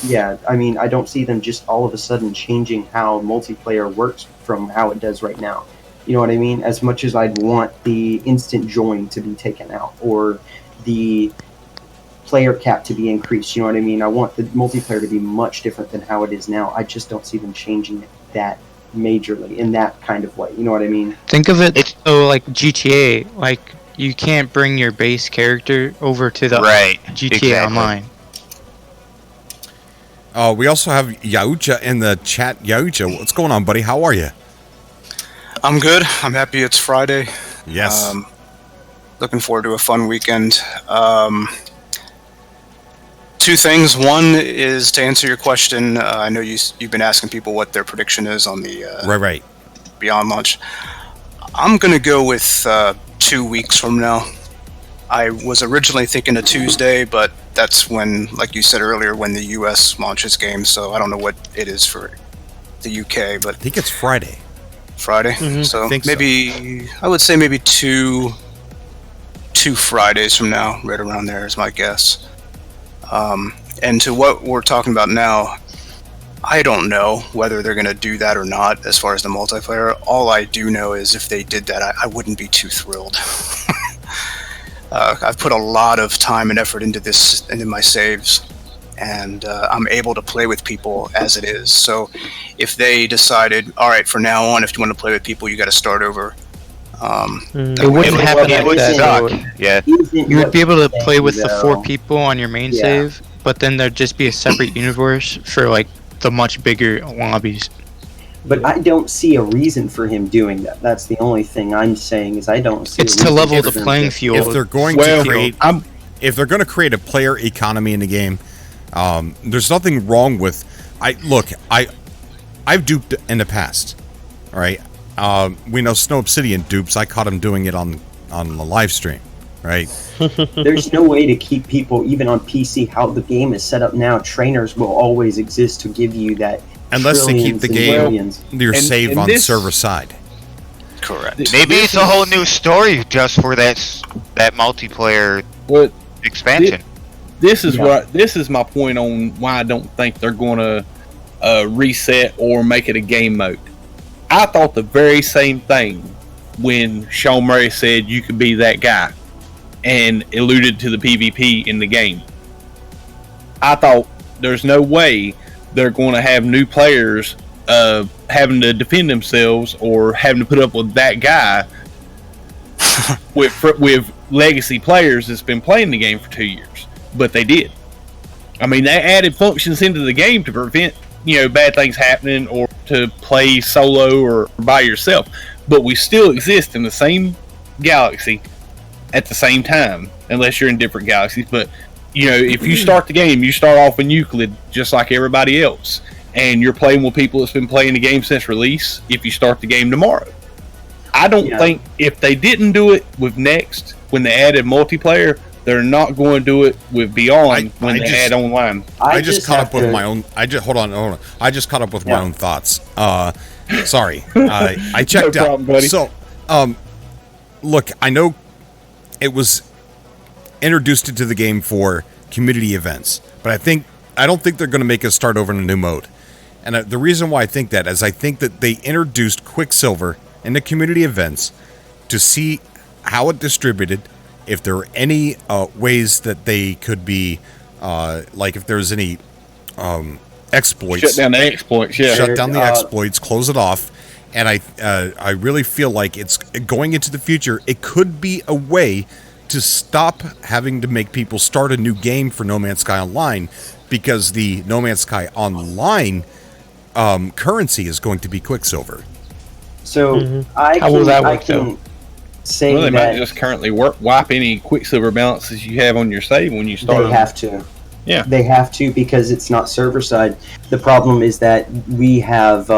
Yeah, I mean, I don't see them just all of a sudden changing how multiplayer works from how it does right now. You know what I mean? As much as I'd want the instant join to be taken out or the player cap to be increased, you know what I mean? I want the multiplayer to be much different than how it is now. I just don't see them changing it that majorly in that kind of way. You know what I mean? Think of it like GTA. Like, you can't bring your base character over to the GTA Online. We also have Yaucha in the chat. Yaucha, what's going on, buddy? How are you? I'm good. I'm happy it's Friday. Yes. Looking forward to a fun weekend. Two things. One is to answer your question. I know you've been asking people what their prediction is on the right Beyond launch. I'm going to go with 2 weeks from now. I was originally thinking a Tuesday, but that's when, like you said earlier, when the US launches games, so I don't know what it is for the UK, but I think it's Friday. Friday? Mm-hmm. So maybe, I would say maybe two Fridays from now, right around there is my guess. And to what we're talking about now, I don't know whether they're going to do that or not as far as the multiplayer. All I do know is if they did that, I wouldn't be too thrilled. I've put a lot of time and effort into this, into my saves, and I'm able to play with people as it is. So if they decided, all right, from now on, if you want to play with people, you got to start over. It wouldn't happen like that. Yeah. You would be able to play with the 4 people on your main save, but then there'd just be a separate universe for like the much bigger lobbies. But I don't see a reason for him doing that. That's the only thing I'm saying is I don't see. It's to level the playing field. If they're going to create a player economy in the game, there's nothing wrong with. I've duped in the past. All right, we know Snow Obsidian dupes. I caught him doing it on the live stream. Right. There's no way to keep people, even on PC, how the game is set up now. Trainers will always exist to give you that. Unless they keep the game, your save on the server side. Correct. Maybe it's a whole new story just for that multiplayer expansion. This is my point on why I don't think they're going to reset or make it a game mode. I thought the very same thing when Sean Murray said you could be that guy and alluded to the PvP in the game. I thought there's no way they're going to have new players having to defend themselves or having to put up with that guy with legacy players that's been playing the game for 2 years. But they did. I mean, they added functions into the game to prevent bad things happening or to play solo or by yourself. But we still exist in the same galaxy at the same time, unless you're in different galaxies. But if you start the game, you start off in Euclid just like everybody else, and you're playing with people that's been playing the game since release. If you start the game tomorrow, I don't think if they didn't do it with Next when they added multiplayer, they're not going to do it with Beyond when they add online. I just caught up with my own. Hold on. I just caught up with my own thoughts. Sorry, I checked out. Problem, buddy. So, look, I know it was introduced into the game for community events, but I don't think they're going to make us start over in a new mode. And the reason why I think that is I think that they introduced Quicksilver in the community events to see how it distributed, if there were any ways that they could be, like if there's any exploits. Shut down the exploits, yeah. Shut down the exploits, close it off. And I really feel like it's going into the future. It could be a way to stop having to make people start a new game for No Man's Sky Online, because the No Man's Sky Online currency is going to be Quicksilver. So I How will that can, I work, though? can say Well, they that might just currently wipe any Quicksilver balances you have on your save when you start. they have to. Yeah. They have to because it's not server side. The problem is that we have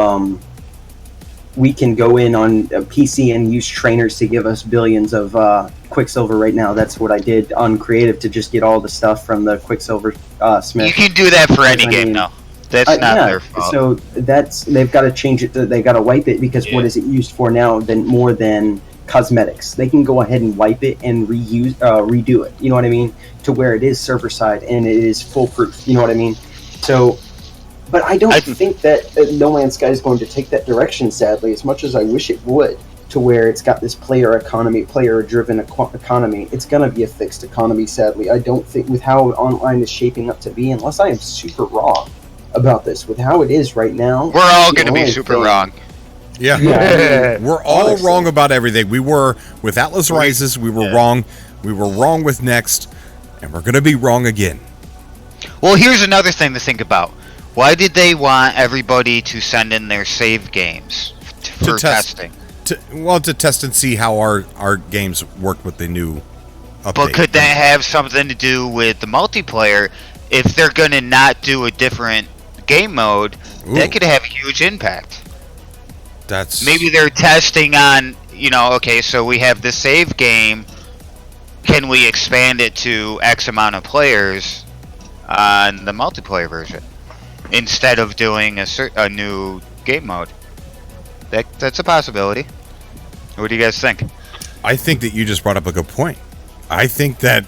we can go in on a PC and use trainers to give us billions of Quicksilver right now. That's what I did on Creative to just get all the stuff from the Quicksilver Smith. You can do that for any game now. That's not their fault. So they've got to change it. They got to wipe it because what is it used for now? Than more than cosmetics. They can go ahead and wipe it and redo it. You know what I mean? To where it is server side and it is foolproof. You know what I mean? So, but I don't think that No Man's Sky is going to take that direction. Sadly, as much as I wish it would, to where it's got this player-driven economy. It's going to be a fixed economy. Sadly, I don't think with how online is shaping up to be, unless I am super wrong about this, with how it is right now. We're all going to be super wrong. Yeah. We're all wrong about everything. We were with Atlas Rises, we were wrong. We were wrong with Next, and we're going to be wrong again. Well, here's another thing to think about. Why did they want everybody to send in their save games for testing? To test and see how our games work with the new update. But could that have something to do with the multiplayer? If they're going to not do a different game mode, that could have a huge impact. Maybe they're testing on, okay, so we have the save game. Can we expand it to X amount of players on the multiplayer version instead of doing a new game mode? That's a possibility. What do you guys think? I think that you just brought up a good point. I think that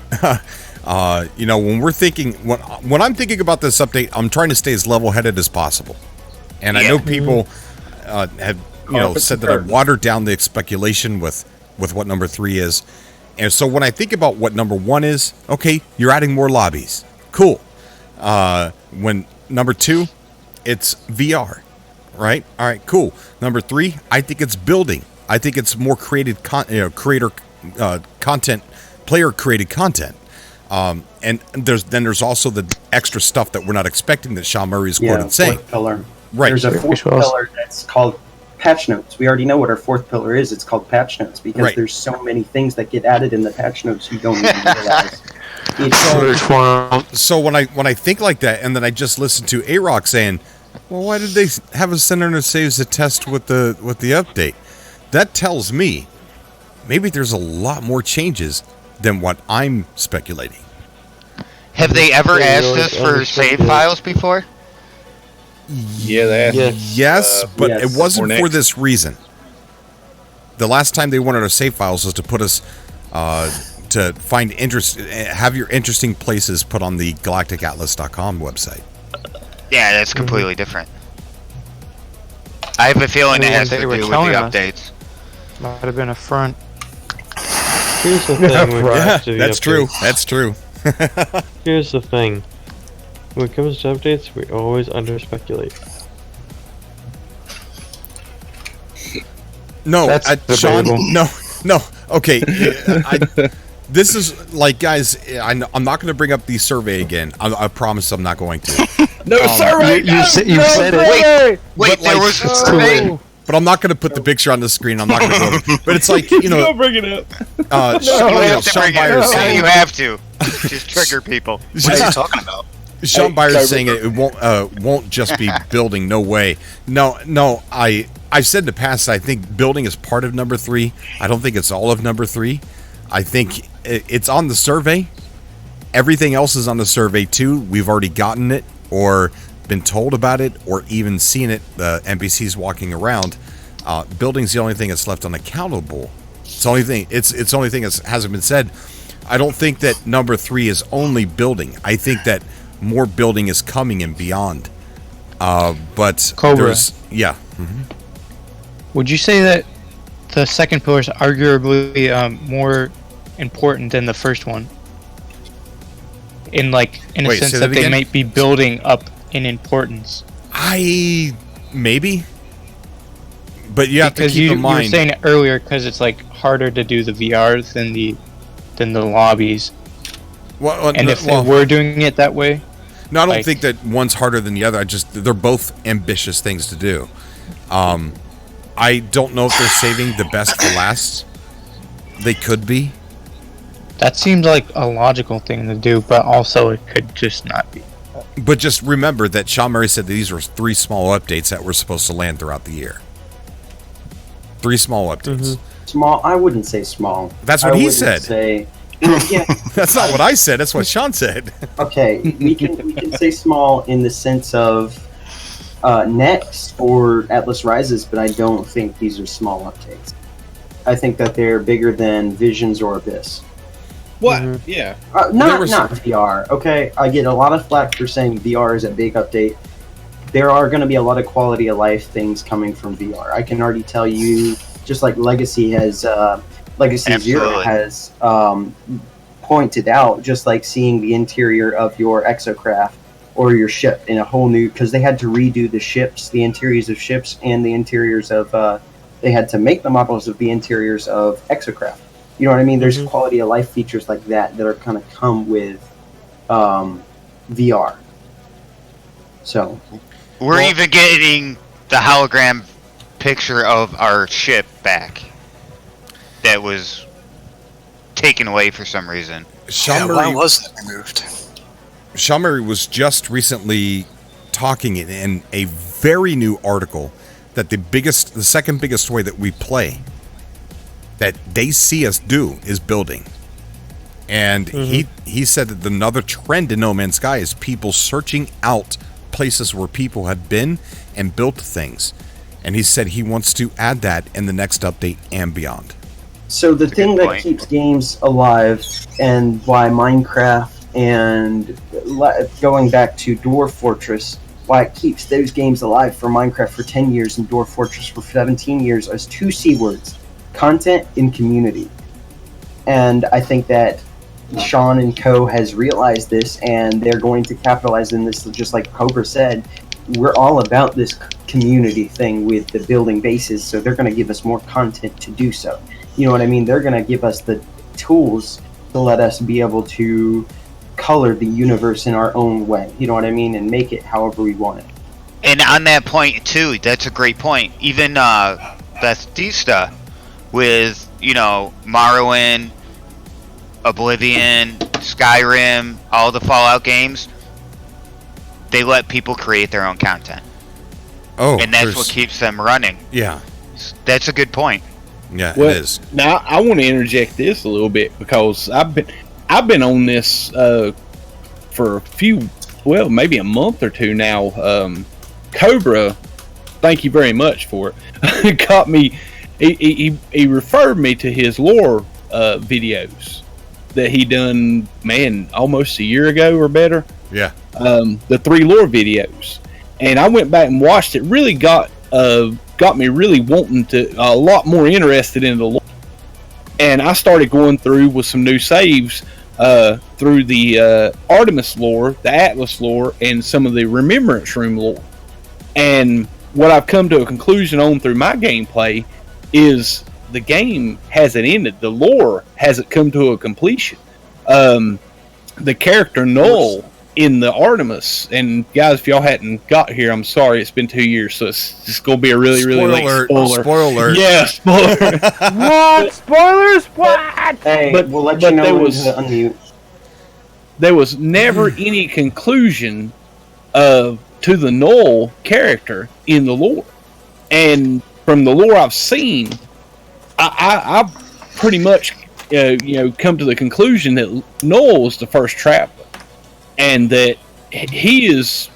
when we're thinking when I'm thinking about this update, I'm trying to stay as level-headed as possible. And I know people have said that I watered down the speculation with what number 3 is. And so when I think about what number 1 is, okay, you're adding more lobbies. Cool. When number 2, it's VR. Right? All right, cool. Number 3, I think it's building. I think it's more created creator content, player created content. And there's also the extra stuff that we're not expecting that Sean Murray is quoted saying. Fourth pillar. Right. There's a fourth pillar that's called patch notes. We already know what our fourth pillar is. It's called patch notes because there's so many things that get added in the patch notes you don't even realize. So when I think like that, and then I just listen to A-Rock saying, well, why did they have us send in our saves to test with the update? That tells me maybe there's a lot more changes than what I'm speculating. Have they ever asked us for save files before? Yeah, they asked. Yes, but it wasn't for this reason. The last time they wanted our save files was to put us to find have your interesting places put on the galacticatlas.com website. Yeah, that's completely different. I have a feeling it has to do with the updates. Might have been a front. Here's the thing with that's true. That's true. Here's the thing. When it comes to updates, we always under-speculate. No, Sean, no. Okay, this is like, guys, I'm not going to bring up the survey again. I promise I'm not going to. No survey! You said it. Wait, there was a survey? But I'm not going to put the picture on the screen. I'm not going to go. But it's like, Don't bring it up. Sean Byers saying you have to. Just trigger people. What are you talking about? Sean Byers saying it won't just be building. No way. No. I've said in the past, I think building is part of number 3. I don't think it's all of number 3. I think it's on the survey. Everything else is on the survey too. We've already gotten it or been told about it or even seen it. The NPCs walking around. Building's the only thing that's left unaccountable. It's the only thing. It's the only thing that hasn't been said. I don't think that number 3 is only building. I think that more building is coming and beyond. But Cobra. there's Would you say that the second pillar is arguably more important than the first one? In a sense that they might be building up in importance. Maybe. But you have to keep in mind. You were saying it earlier because it's harder to do the VR than the lobbies. Well, and if they were doing it that way, No, I don't Like- think that one's harder than the other. They're both ambitious things to do. I don't know if they're saving the best for last. They could be. That seems like a logical thing to do, but also it could just not be. But just remember that Sean Murray said that these were 3 small updates that were supposed to land throughout the year. 3 small updates. Small? I wouldn't say small. That's what I he wouldn't said. Say, yeah, That's not what I said. That's what Sean said. okay, we can say small in the sense of Next or Atlas Rises, but I don't think these are small updates. I think that they're bigger than Visions or Abyss. What? Yeah. Not VR. Okay, I get a lot of flack for saying VR is a big update. There are going to be a lot of quality of life things coming from VR. I can already tell you, just like Legacy has, Legacy Zero has pointed out, just like seeing the interior of your exocraft or your ship in a whole new, because they had to redo the ships, the interiors of ships, and the interiors of, they had to make the models of the interiors of exocraft. You know what I mean? There's quality of life features like that are kind of come with VR. So We're even getting the hologram picture of our ship back that was taken away for some reason. Sean why Murray, was that removed? Sean Murray was just recently talking in a very new article that the second biggest way that we play, that they see us do, is building. And he said that another trend in No Man's Sky is people searching out places where people have been and built things. And he said he wants to add that in the next update and beyond. So the thing that keeps games alive, and why Minecraft and going back to Dwarf Fortress, why it keeps those games alive for Minecraft for 10 years and Dwarf Fortress for 17 years, is 2 C words: content and community. And I think that Sean and Co. has realized this, and they're going to capitalize in this, just like Cobra said. We're all about this community thing with the building bases, so they're going to give us more content to do so. You know what I mean? They're going to give us the tools to let us be able to color the universe in our own way. You know what I mean? And make it however we want it. And on that point too, that's a great point. Even Bethesda with, Morrowind, Oblivion, Skyrim, all the Fallout games, they let people create their own content. Oh, and that's what keeps them running. Yeah. That's a good point. Yeah, Well, it is. Now I want to interject this a little bit, because I've been on this for a few, maybe a month or two now. Cobra, thank you very much for it. Got me. He referred me to his lore videos that he done, almost a year ago or better. Yeah. The 3 lore videos, and I went back and watched it. Really got me really wanting to, a lot more interested in the lore. And I started going through with some new saves through the Artemis lore, the Atlas lore, and some of the Remembrance Room lore. And what I've come to a conclusion on through my gameplay is the game hasn't ended. The lore hasn't come to a completion. The character Null in the Artemis, and guys, if y'all hadn't got here, I'm sorry, it's been 2 years, so it's just gonna be a really late spoiler. Spoiler alert. Yeah, spoiler. What? Spoilers? What? Hey, But- we'll let but you know there when was- to unmute. There was never any conclusion to the Null character in the lore, and from the lore I've seen, I pretty much come to the conclusion that Null was the first traveler, and that he is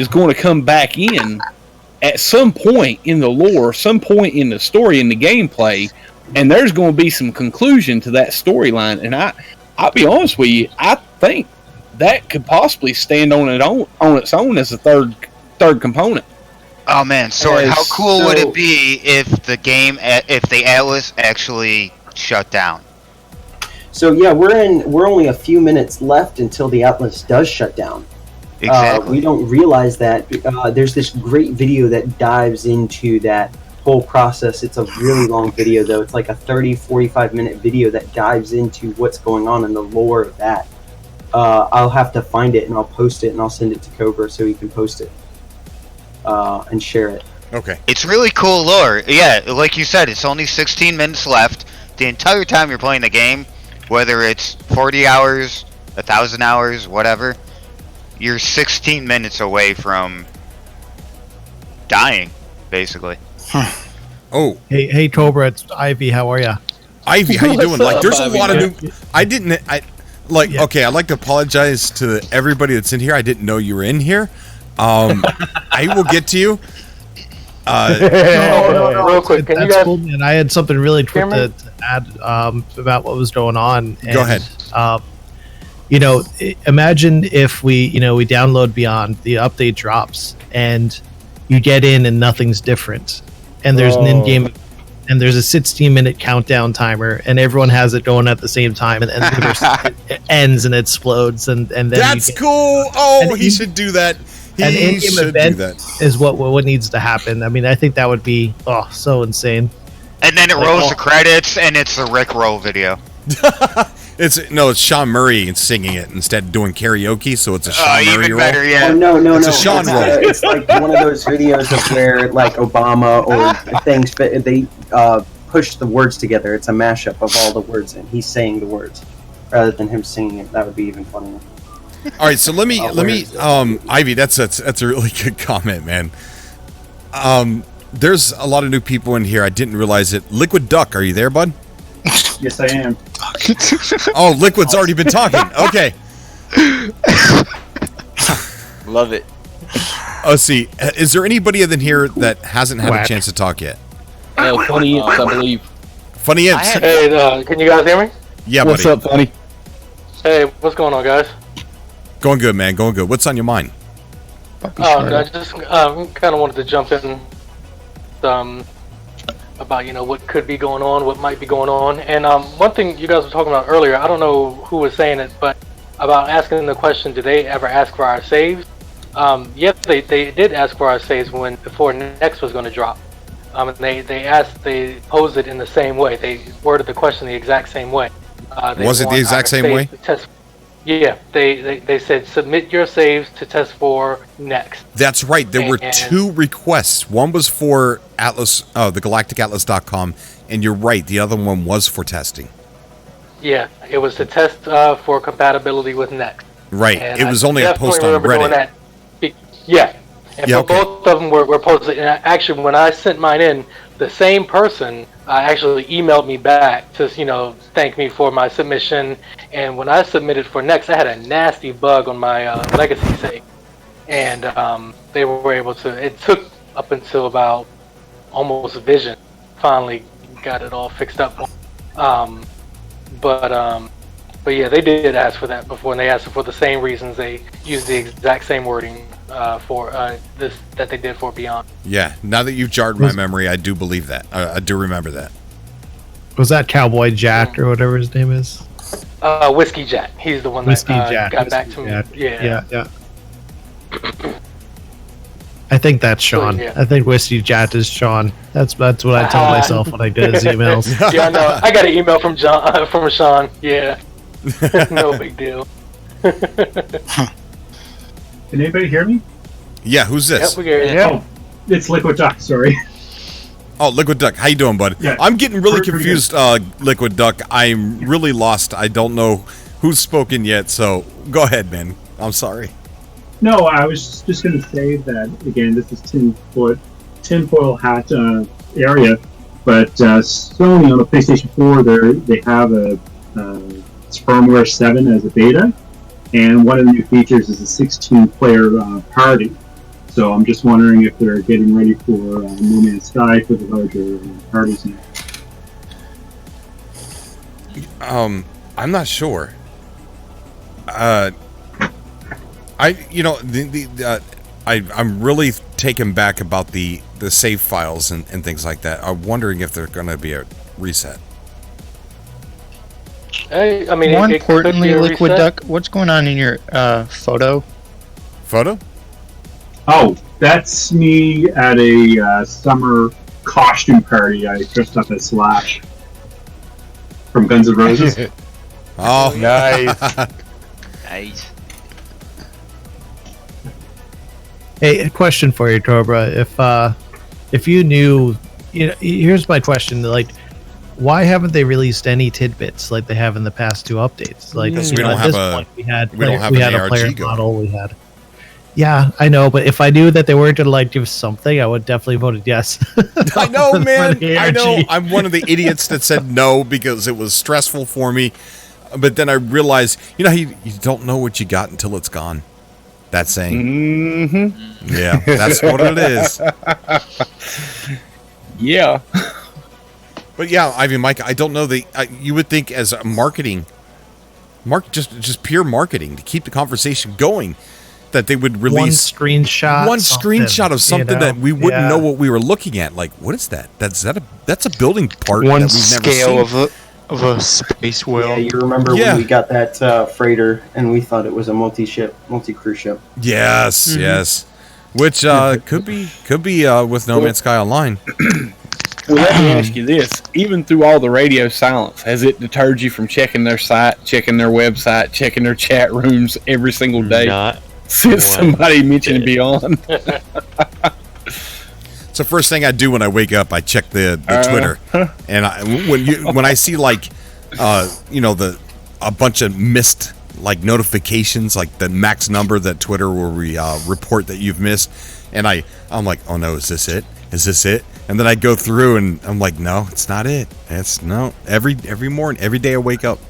going to come back in at some point in the lore, some point in the story, in the gameplay, and there's going to be some conclusion to that storyline. And I'll be honest with you, I think that could possibly stand on its own as a third component. Oh man, sorry. How cool would it be if the Atlas actually shut down? So yeah, we're only a few minutes left until the Atlas does shut down. Exactly. We don't realize that. There's this great video that dives into that whole process. It's a really long video, though. It's like a 30-45 minute video that dives into what's going on in the lore of that. I'll have to find it and I'll post it and I'll send it to Cobra so he can post it and share it. Okay. It's really cool lore. Yeah, like you said, it's only 16 minutes left. The entire time you're playing the game, whether it's 40 hours, 1,000 hours, whatever, you're 16 minutes away from dying, basically. Oh. Hey, Cobra, it's Ivy. How are ya? Ivy, how you doing? What's Like, up, there's a Ivy? lot of new. Okay, I'd like to apologize to everybody that's in here. I didn't know you were in here. I will get to you. No, real quick, can you That's guys cool, man. I had something really quick hear me? to add about what was going on. And, Go ahead. Imagine if we download Beyond, the update drops, and you get in and nothing's different, and there's an in-game, and there's a 16-minute countdown timer, and everyone has it going at the same time, and it ends and it explodes, and then That's cool. Oh, And he in- should do that. An He in-game should do event that. is what needs to happen. I mean, I think that would be so insane. And then it rolls the credits, and it's the Rick Roll video. It's Sean Murray singing it instead of doing karaoke, so it's a Sean Murray Even roll. better, yeah. Oh no! It's a Sean roll. It's like one of those videos of where like Obama or things, but they push the words together. It's a mashup of all the words, and he's saying the words rather than him singing it. That would be even funnier. All right, so let me Ivy, that's a really good comment, man. There's a lot of new people in here. I didn't realize it. Liquid Duck, are you there, bud? Yes, I am. Oh, Liquid's already been talking. Okay. Love it. Let's see. Is there anybody in here that hasn't had a chance to talk yet? Funny Imps, I believe. Funny Imps. Hey, can you guys hear me? Yeah, What's buddy. up, Funny? Hey, what's going on, guys? Going good, man. Going good. What's on your mind? I just kind of wanted to jump in about what could be going on, what might be going on, and one thing you guys were talking about earlier. I don't know who was saying it, but about asking the question, did they ever ask for our saves? Yes, they did ask for our saves before Next was going to drop. And they posed it in the same way. They worded the question the exact same way. Was it the exact same way? Yeah, they said submit your saves to test for Next. That's right. There were two requests. One was for Atlas, the galacticatlas.com, and you're right. The other one was for testing. Yeah, it was to test for compatibility with Next. Right. And it was only a post on doing Reddit. that. Yeah. And both of them were posted. And actually, when I sent mine in, the same person actually emailed me back to thank me for my submission. And when I submitted for Next, I had a nasty bug on my legacy save, and they were able to. It took up until about almost Vision finally got it all fixed up. But yeah, they did ask for that before, and they asked for the same reasons. They used the exact same wording for this that they did for Beyond. Yeah, now that you've jarred my memory, I do believe that. I do remember that. Was that Cowboy Jack or whatever his name is? Whiskey Jack. He's the one that got back to me. Yeah. I think that's Sean. Yeah. I think Whiskey Jack is Sean. That's what I tell myself when I get his emails. Yeah, I know. I got an email from Sean. Yeah. No big deal. Can anybody hear me? Yeah, who's this? Yep, we hear you. Oh, it's Liquid Duck, sorry. Oh, Liquid Duck. How you doing, bud? Yeah, I'm getting really pretty confused, Liquid Duck. I'm really lost. I don't know who's spoken yet, so go ahead, man. I'm sorry. No, I was just going to say that, again, this is tinfoil hat area, but Sony on the PlayStation 4, they have it's firmware 7 as a beta, and one of the new features is a 16-player party. So I'm just wondering if they're getting ready for No Man's Sky for the larger parties now. I'm not sure. I'm really taken back about the save files and things like that. I'm wondering if there's going to be a reset. I mean, more it importantly, could be a Liquid reset. Duck, what's going on in your photo? Photo? Oh, that's me at a summer costume party. I dressed up as Slash from Guns N' Roses. Oh, nice. Nice. Hey, a question for you, Cobra. If you knew, here's my question: like, why haven't they released any tidbits like they have in the past 2 updates? Like, Because we don't have a player going. model. We had. Yeah, I know, but if I knew that they weren't going to like give something, I would definitely voted yes. I know, man. I know. I'm one of the idiots that said no because it was stressful for me. But then I realized, you don't know what you got until it's gone. That saying. Mm-hmm. Yeah, that's what it is. Yeah. But yeah, I mean, Mike, I don't know. You would think as a marketing, just pure marketing to keep the conversation going, that they would release one screenshot of something that we wouldn't know what we were looking at. Like, what is that? That's a building part One that we've never scale seen. of a space whale. Yeah, you remember when we got that freighter and we thought it was a multi-cruise ship. Yes, yes. Which could be with No Man's Sky Online. Well, let me ask you this: even through all the radio silence, has it deterred you from checking their site, checking their website, checking their chat rooms every single day since somebody mentioned Beyond? So first thing I do when I wake up, I check the Twitter, and when I see like, a bunch of missed like notifications, like the max number that Twitter will report that you've missed, and I'm like, oh no, is this it? Is this it? And then I go through and I'm like, no, it's not it. It's no. Every morning, every day I wake up.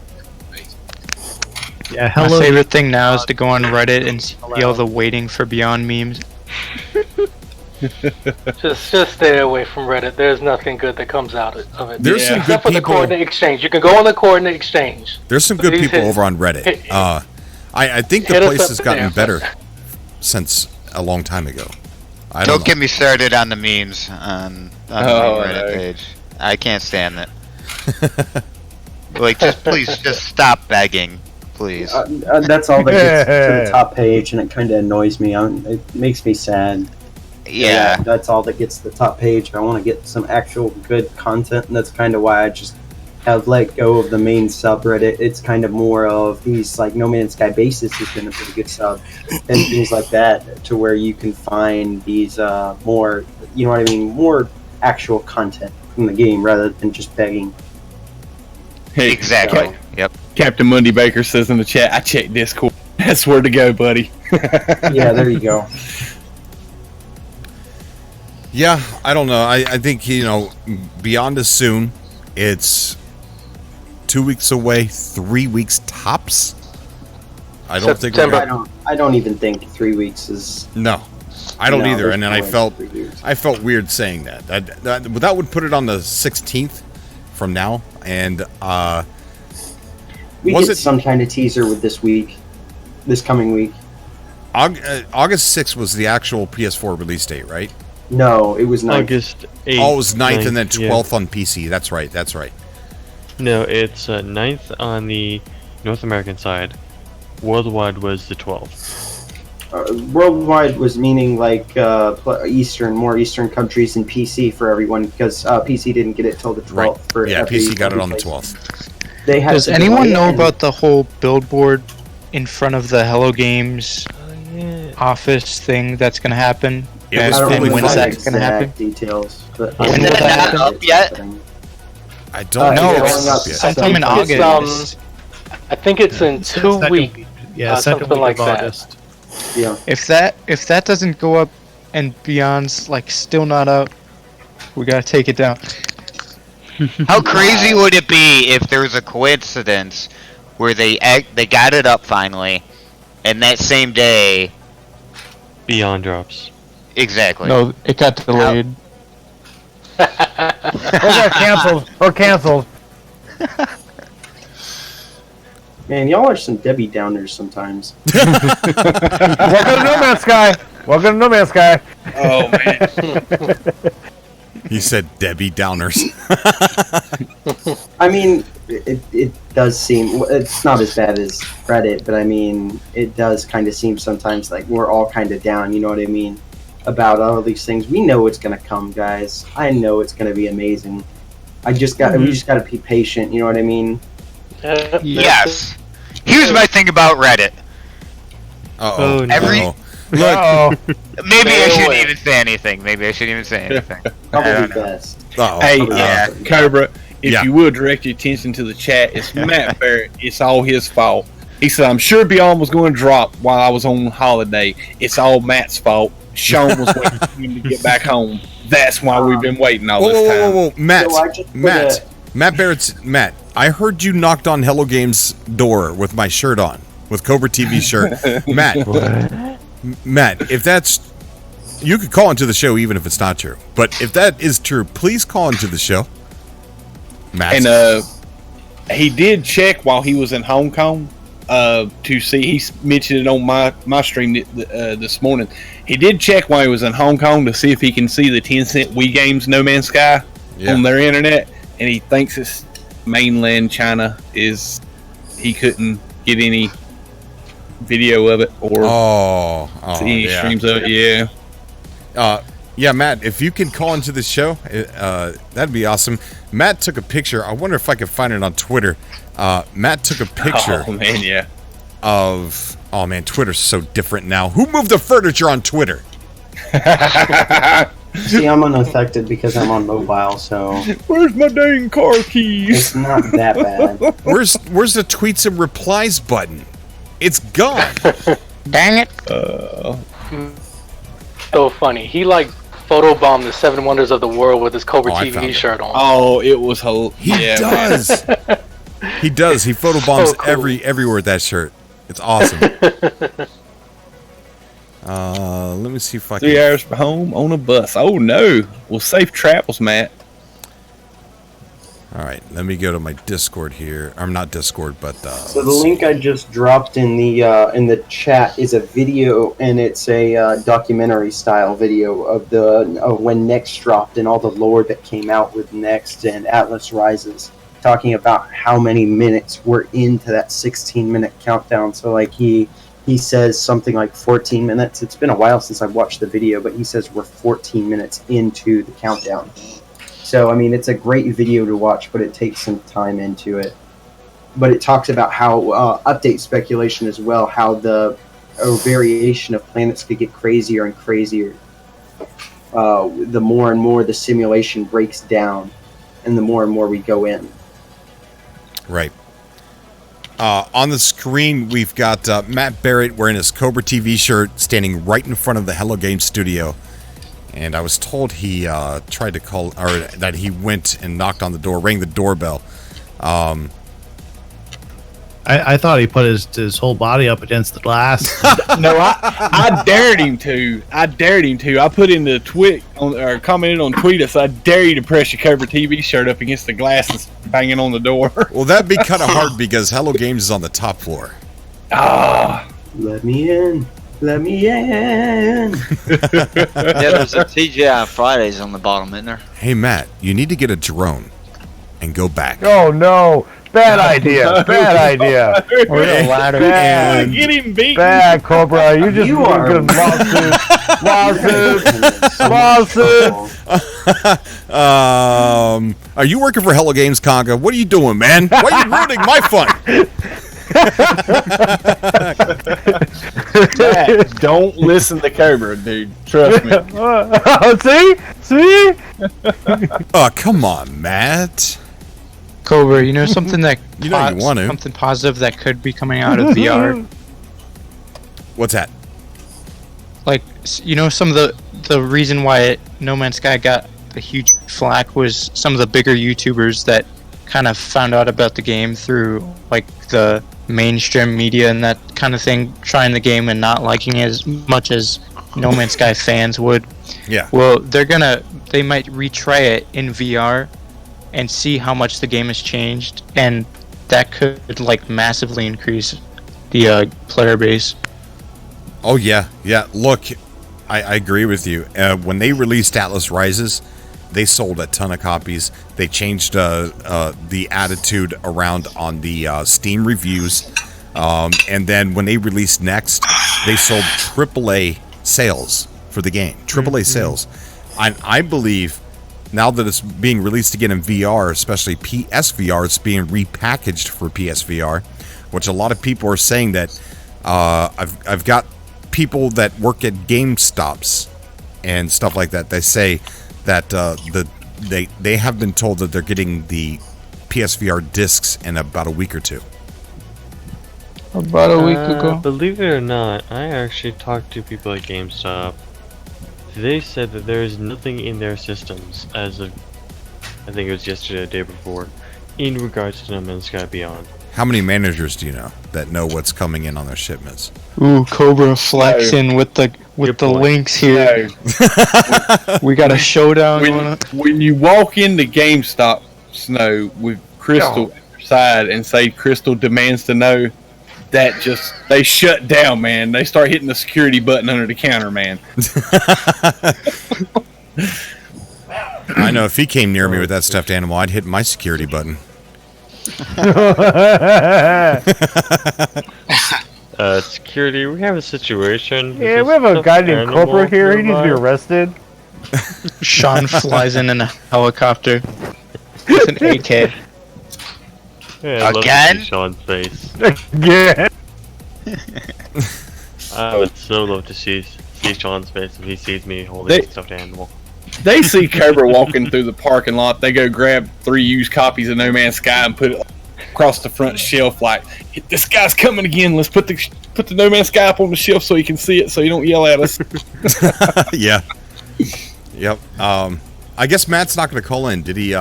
Yeah, My favorite thing now is to go on Reddit and see all the waiting for Beyond memes. Just stay away from Reddit. There's nothing good that comes out of it. There's some good Except for the people. coordinate exchange. You can go on the coordinate exchange. There's some good people over on Reddit. I think the place has gotten better since a long time ago. Don't get me started on the memes on the Reddit page. I can't stand it. Like, please stop begging, please. That's all that gets to the top page, and it kind of annoys me. It makes me sad. Yeah. That's all that gets to the top page. I want to get some actual good content, and that's kind of why I just have let go of the main subreddit. It's kind of more of these, like, No Man's Sky Basis has been a pretty good sub, and things like that, to where you can find these more, you know what I mean, more actual content from the game rather than just begging. Hey, exactly. Yep. Captain Mundy Baker says in the chat, I checked Discord. That's where to go, buddy. Yeah, there you go. Yeah, I don't know. I think, Beyond is soon. It's 2 weeks away, 3 weeks tops. I don't think we're gonna... I don't even think 3 weeks is. No, I don't either. And then I felt weird saying that. That would put it on the 16th from now. And we get some kind of teaser with this coming week. August 6th was the actual PS4 release date, right? No, it was 9th. August 8th. Oh, it was 9th and then 12th on PC. That's right. No, it's 9th on the North American side. Worldwide was the 12th. Worldwide was meaning like more Eastern countries and PC for everyone, because PC didn't get it till the 12th. Right. For PC got it on the 12th. Does anyone know about the whole billboard in front of the Hello Games office thing that's going to happen? When is that going to happen? Details. Isn't it not up yet? I don't know. think It's up yet. sometime in August. I think it's in 2 weeks. Yeah, second something week like of that. August. Yeah. If that doesn't go up and Beyond's like still not up, we gotta take it down. How crazy would it be if there was a coincidence where they got it up finally, and that same day Beyond drops. Exactly. No, it got delayed. Or got canceled. Or canceled. Man, y'all are some Debbie Downers sometimes. Welcome to No Man's Sky. Welcome to No Man's Sky. Oh, man. He said Debbie Downers. I mean, it does seem, it's not as bad as Reddit, but I mean, it does kind of seem sometimes like we're all kind of down, you know what I mean, about all these things. We know it's going to come, guys. I know it's going to be amazing. We just got to be patient, you know what I mean? Yes. Here's my thing about Reddit. Oh, no. Maybe I shouldn't even say anything. Probably best. Hey, Cobra, if you will direct your attention to the chat, it's Matt Barrett. It's all his fault. He said, I'm sure Beyond was going to drop while I was on holiday. It's all Matt's fault. Sean was waiting for him to get back home. That's why we've been waiting all this time. Whoa. Matt Barrett's Matt. I heard you knocked on Hello Games' door with my shirt on, with Cobra TV shirt. Matt, if that's, you could call into the show even if it's not true. But if that is true, please call into the show. Matt. And he did check while he was in Hong Kong to see. He mentioned it on my stream this morning. He did check while he was in Hong Kong to see if he can see the Tencent Wii Games No Man's Sky on their internet, and he thinks it's mainland China. He couldn't get any video of it or see any streams of it. Matt, if you can call into the show, that'd be awesome. Matt took a picture. I wonder if I could find it on Twitter. Matt took a picture. Oh man, Twitter's so different now. Who moved the furniture on Twitter? See, I'm unaffected because I'm on mobile, so... Where's my dang car keys? It's not that bad. Where's the tweets and replies button? It's gone. Dang it. So funny. He photobombed the 7 Wonders of the World with his Cobra TV shirt on. Oh, it was He does. He does. He photobombs everywhere with that shirt. It's awesome. Let me see if I can... 3 hours from home on a bus. Oh, no. Well, safe travels, Matt. All right, let me go to my Discord here. I'm not Discord, but... so the link I just dropped in the chat is a video, and it's a documentary-style video of when Next dropped and all the lore that came out with Next and Atlas Rises, talking about how many minutes we're into that 16-minute countdown. So, he says something like 14 minutes. It's been a while since I've watched the video, but he says we're 14 minutes into the countdown. So, it's a great video to watch, but it takes some time into it. But it talks about how, update speculation as well, how the variation of planets could get crazier and crazier. The more and more the simulation breaks down, and the more and more we go in. Right. On the screen, we've got Matt Barrett wearing his Cobra TV shirt, standing right in front of the Hello Games studio. And I was told he tried to call, or that he went and knocked on the door, rang the doorbell. I thought he put his whole body up against the glass. No, I dared him to. I put in the tweet or commented on Tweetus. I dare you to press your Cobra TV shirt up against the glass and banging on the door. Well, that'd be kind of hard because Hello Games is on the top floor. Let me in. Let me in. There's a TGI Fridays on the bottom, isn't there? Hey, Matt, you need to get a drone and go back. Oh, no. Bad idea. Bad idea. Or the ladder. Bad. Get him beat. Bad, Cobra. You are lawsuit. Are you working for Hello Games, Conga? What are you doing, man? Why are you ruining my fun? Don't listen to Cobra, dude. Trust me. See? Oh, come on, Matt. Cobra, something that you want to. Something positive that could be coming out of VR. What's that? Some of the reason why No Man's Sky got the huge flack was some of the bigger YouTubers that kind of found out about the game through the mainstream media and that kind of thing, trying the game and not liking it as much as No Man's Sky fans would. Yeah. Well, they might retry it in VR and see how much the game has changed, and that could massively increase the player base. Oh yeah. Look, I agree with you. When they released Atlas Rises, they sold a ton of copies. They changed the attitude around on the Steam reviews, and then when they released Next, they sold AAA sales for the game. AAA sales. I believe now that it's being released again in VR, especially PSVR, it's being repackaged for PSVR, which a lot of people are saying that I've got people that work at GameStops and stuff like that. They say that they have been told that they're getting the PSVR discs in about a week or two. About a week ago. Believe it or not, I actually talked to people at GameStop. They said that there is nothing in their systems as of, I think it was yesterday or the day before, in regards to No Man's Sky Beyond. How many managers do you know that know what's coming in on their shipments? Ooh, Cobra flexing with the links here. We got a showdown. When you walk into GameStop, Snow, with Crystal at your side and say Crystal demands to know, that just, they shut down, man. They start hitting the security button under the counter, man. I know if he came near me with that stuffed animal, I'd hit my security button. Security, we have a situation. Yeah, we have a guy named Cobra here. He needs to be arrested. Sean flies in a helicopter with an AK. Yeah, I love to see Sean's face. Again? I would so love to see Sean's face if he sees me holding a stuffed animal. They see Cobra walking through the parking lot. They go grab 3 used copies of No Man's Sky and put it across the front shelf. Like, this guy's coming again. Let's put the No Man's Sky up on the shelf so he can see it, so you don't yell at us. Yeah. Yep. I guess Matt's not going to call in. Did he?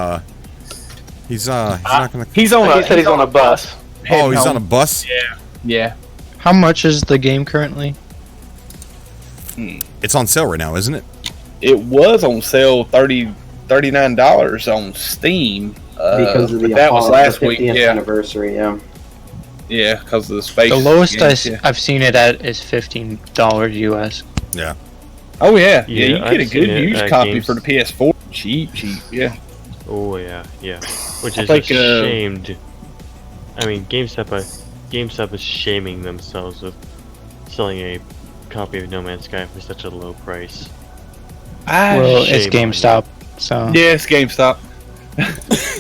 He's not going to. He said he's on a bus. Oh, he's on a bus. Yeah. How much is the game currently? It's on sale right now, isn't it? It was on sale $39 on Steam. Because of the that was last week. 50th anniversary. Yeah, because of the space. The lowest I've seen it at is $15 US. Yeah. Oh yeah, you I've get a good seen it used at copy for the PS4. Cheap, yeah. Oh yeah. Which is think, shamed. I mean, GameStop is shaming themselves with selling a copy of No Man's Sky for such a low price. Well, it's GameStop, so. Yeah, it's GameStop.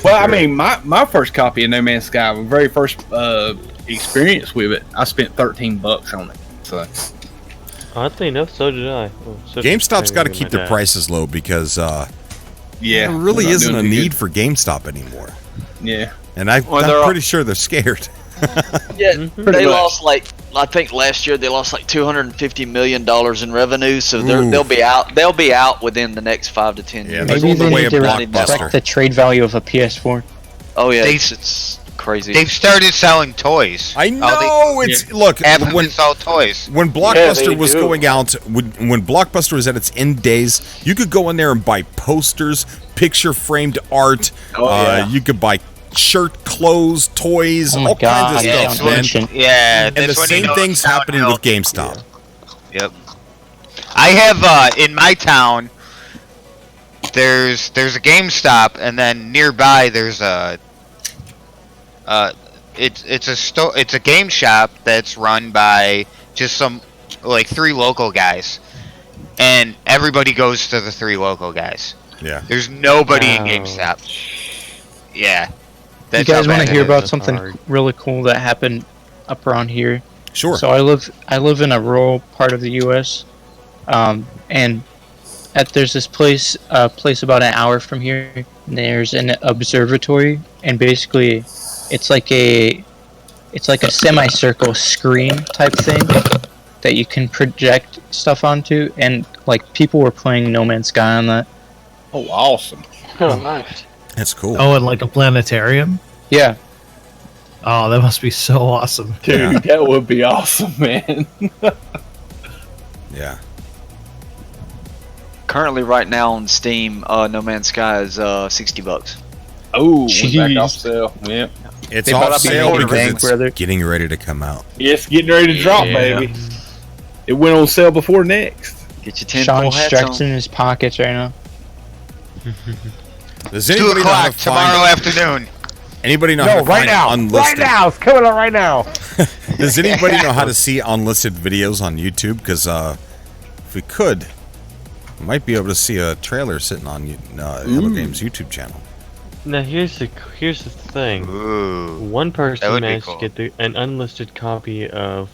Well, I mean, my first copy of No Man's Sky, my very first experience with it, I spent $13 on it. So. Oddly enough, so did I. GameStop's got to keep their prices low because there really not isn't a doing need good. for GameStop anymore. Yeah. And I'm pretty sure they're scared. Yeah, they lost I think last year they lost like $250 million in revenue, so they'll be out. They'll be out within the next 5 to 10 years. Maybe they need to respect the trade value of a PS4. Oh yeah, it's crazy. They've started selling toys. I know look when sell toys. When Blockbuster was going out, when Blockbuster was at its end days, you could go in there and buy posters, picture framed art. You could buy shirt, clothes, toys, all kinds of stuff, man. Yeah, and the same thing's happening with GameStop. Yep. I have in my town. There's a GameStop, and then nearby there's a. It's a game shop that's run by just some 3 local guys, and everybody goes to the 3 local guys. Yeah. There's nobody in GameStop. Yeah. You guys want to hear about something really cool that happened up around here? Sure. So I live in a rural part of the U.S. And there's this place about an hour from here. And there's an observatory, and basically, it's like a semicircle screen type thing that you can project stuff onto, and people were playing No Man's Sky on that. Oh, awesome! Oh, nice. That's cool. Oh, and like a planetarium? Yeah. Oh, that must be so awesome. Dude, that would be awesome, man. Yeah. Currently, right now on Steam, No Man's Sky is $60. Oh, back off sale. Yep. It's off sale because it's getting ready to come out. Yeah, it's getting ready to drop, baby. It went on sale before next. Get your 10 Sean stretching in his pockets right now. Does anybody know how to tomorrow afternoon. Anybody know how to find unlisted? Right now, it's coming out right now. Does anybody know how to see unlisted videos on YouTube? Because if we could, we might be able to see a trailer sitting on Hello Games YouTube channel. Now here's the thing. Ooh, One person would be managed cool. to get an unlisted copy of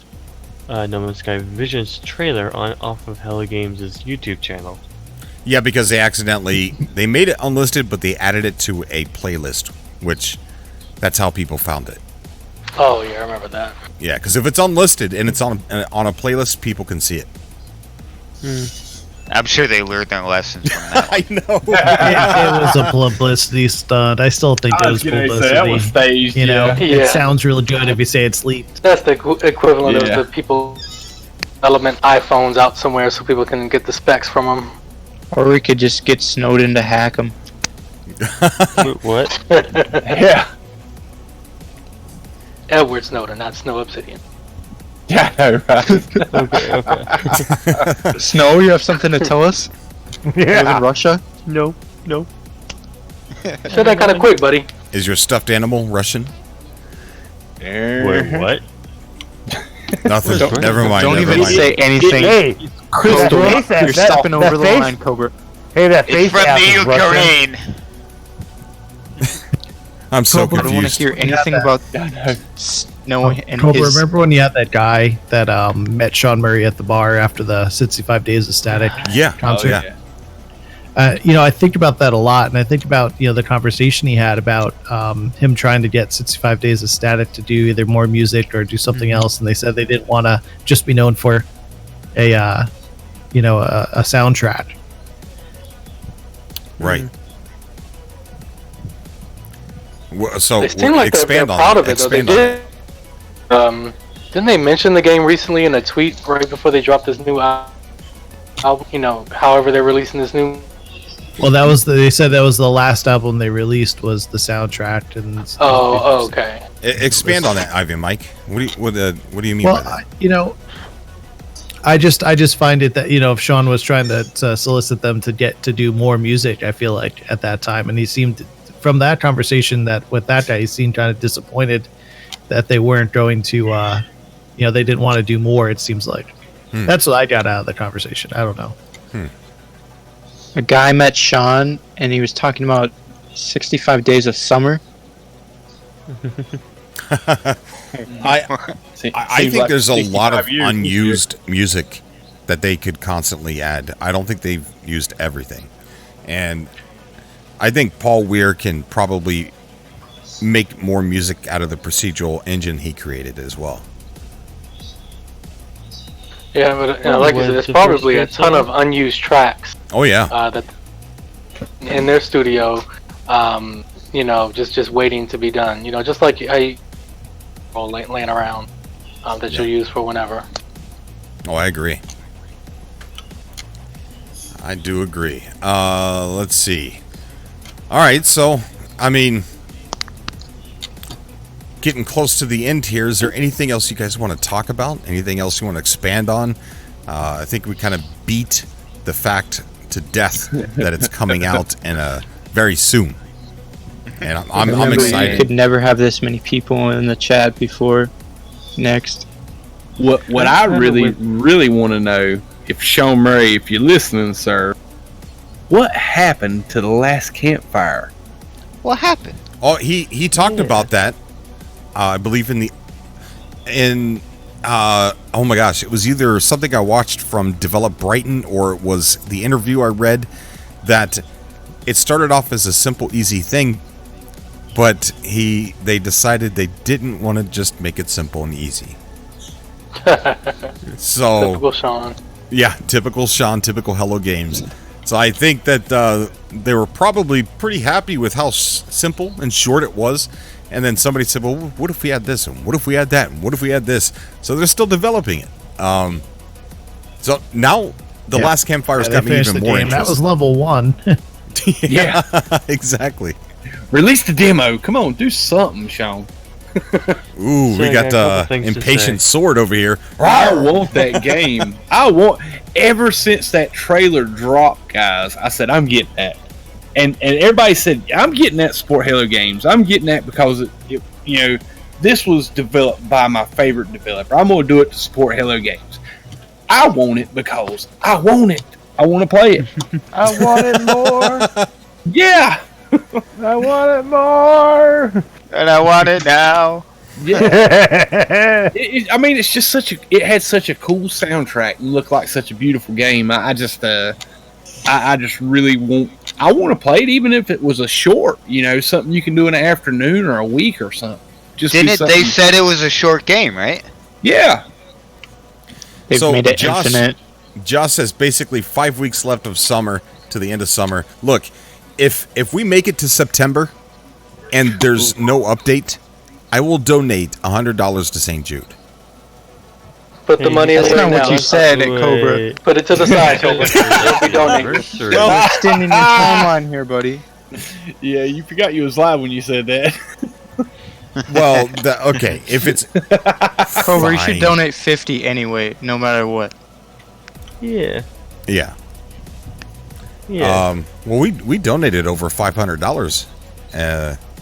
No Man's Sky Visions trailer off of Hello Games' YouTube channel. Yeah, because they made it unlisted, but they added it to a playlist, which that's how people found it. Oh yeah, I remember that. Yeah, because if it's unlisted and it's on a playlist, people can see it. I'm sure they learned their lessons from that. I know. It was a publicity stunt. I still think it was publicity. That was staged. You know, Yeah. it sounds really good if you say it's leaked. That's the equivalent of the people development iPhones out somewhere so people can get the specs from them. Or we could just get Snowden to hack them. What? Yeah. Edward Snowden, not Snow Obsidian. Yeah, I know, right? Okay. Snow, you have something to tell us? You live in Russia? No. Said that kind of quick, buddy. Is your stuffed animal Russian? Wait, what? Nothing. Never mind. Don't never even mind. say anything. Hey, Crystal, that you're stepping that over the face- line, Cobra. Hey, that It's face from app the is Russian. Ukraine. I'm so Cobra, I don't want to confused. hear anything about Snow and Cobra, his... remember when you had that guy that met Sean Murray at the bar after the 65 Days of Static Yeah. concert? Oh, yeah. I think about that a lot, and I think about the conversation he had about him trying to get 65 Days of Static to do either more music or do something else, and they said they didn't want to just be known for a soundtrack. Right. So They seem like they're expand on proud it. of it, though. They Expand on did. Didn't they mention the game recently in a tweet right before they dropped this new album? However they're releasing this new. Well, they said that was the last album they released was the soundtrack, and Okay. Expand on that, Ivan Mike. What do you mean by that? I just find it that if Sean was trying to solicit them to get to do more music, I feel like at that time, and he seemed from that conversation that with that guy, he seemed kind of disappointed that they weren't going to, they didn't want to do more. It seems like that's what I got out of the conversation. I don't know. A guy met Sean, and he was talking about 65 Days of Summer. I think there's a lot of unused music that they could constantly add. I don't think they've used everything. And I think Paul Weir can probably make more music out of the procedural engine he created as well. Yeah, but like I said, there's probably a ton of unused tracks. Oh yeah. That in their studio, just waiting to be done. Just like laying around that you'll use for whenever. Oh, I agree. I do agree. Let's see. All right, so getting close to the end here. Is there anything else you guys want to talk about? Anything else you want to expand on? I think we kind of beat the fact to death that it's coming out very soon, and I'm excited. You could never have this many people in the chat before. Next, what I really want to know, if Sean Murray, if you're listening, sir, what happened to the Last Campfire? What happened? Oh, he talked about that. I believe oh my gosh, it was either something I watched from Develop Brighton or it was the interview I read, that it started off as a simple, easy thing, but they decided they didn't want to just make it simple and easy. So typical Sean. Yeah, typical Sean, typical Hello Games. So I think that they were probably pretty happy with how simple and short it was. And then somebody said, well, what if we had this? And what if we had that? And what if we had this? So they're still developing it. So now the Last Campfire's got me even more interested. That was level 1. Yeah, exactly. Release the demo. Come on, do something, Sean. Ooh, we got Impatient Sword over here. I want that game. Ever since that trailer dropped, guys, I said, I'm getting that. And everybody said, I'm getting that Sport Halo Games. I'm getting that because, this was developed by my favorite developer. I'm going to do it to Sport Halo Games. I want it because I want it. I want to play it. I want it more. Yeah. I want it more. And I want it now. Yeah. I mean, it's just it had such a cool soundtrack and looked like such a beautiful game. I just really want to play it, even if it was a short, something you can do in an afternoon or a week or something. They said it was a short game, right? Yeah. They've made it infinite. Josh says basically 5 weeks left of summer to the end of summer. Look, if we make it to September and there's no update, I will donate $100 to St. Jude. Put the money in That's not what you said at Cobra. Put it to the side, Cobra. Don't be donating. Well, extending your timeline here, buddy. Yeah, you forgot you was live when you said that. Well, okay, if it's Cobra, you should donate 50 anyway, no matter what. Yeah. Yeah. Yeah. Well, we donated over $500,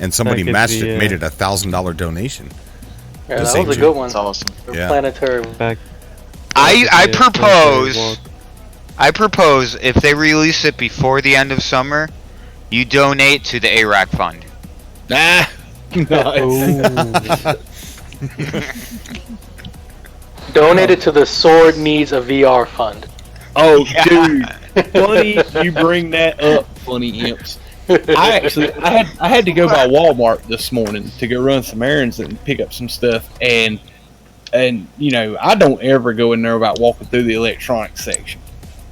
and somebody matched it, made it a $1,000 donation. Yeah, that was a good one. That's awesome. Yeah. Planetary. I propose if they release it before the end of summer, you donate to the ARAC fund. Nice. Donate it to the Sword Needs a VR fund. Oh, dude. Funny you bring that up, funny imps. I had to go by Walmart this morning to go run some errands and pick up some stuff, and I don't ever go in there without walking through the electronics section.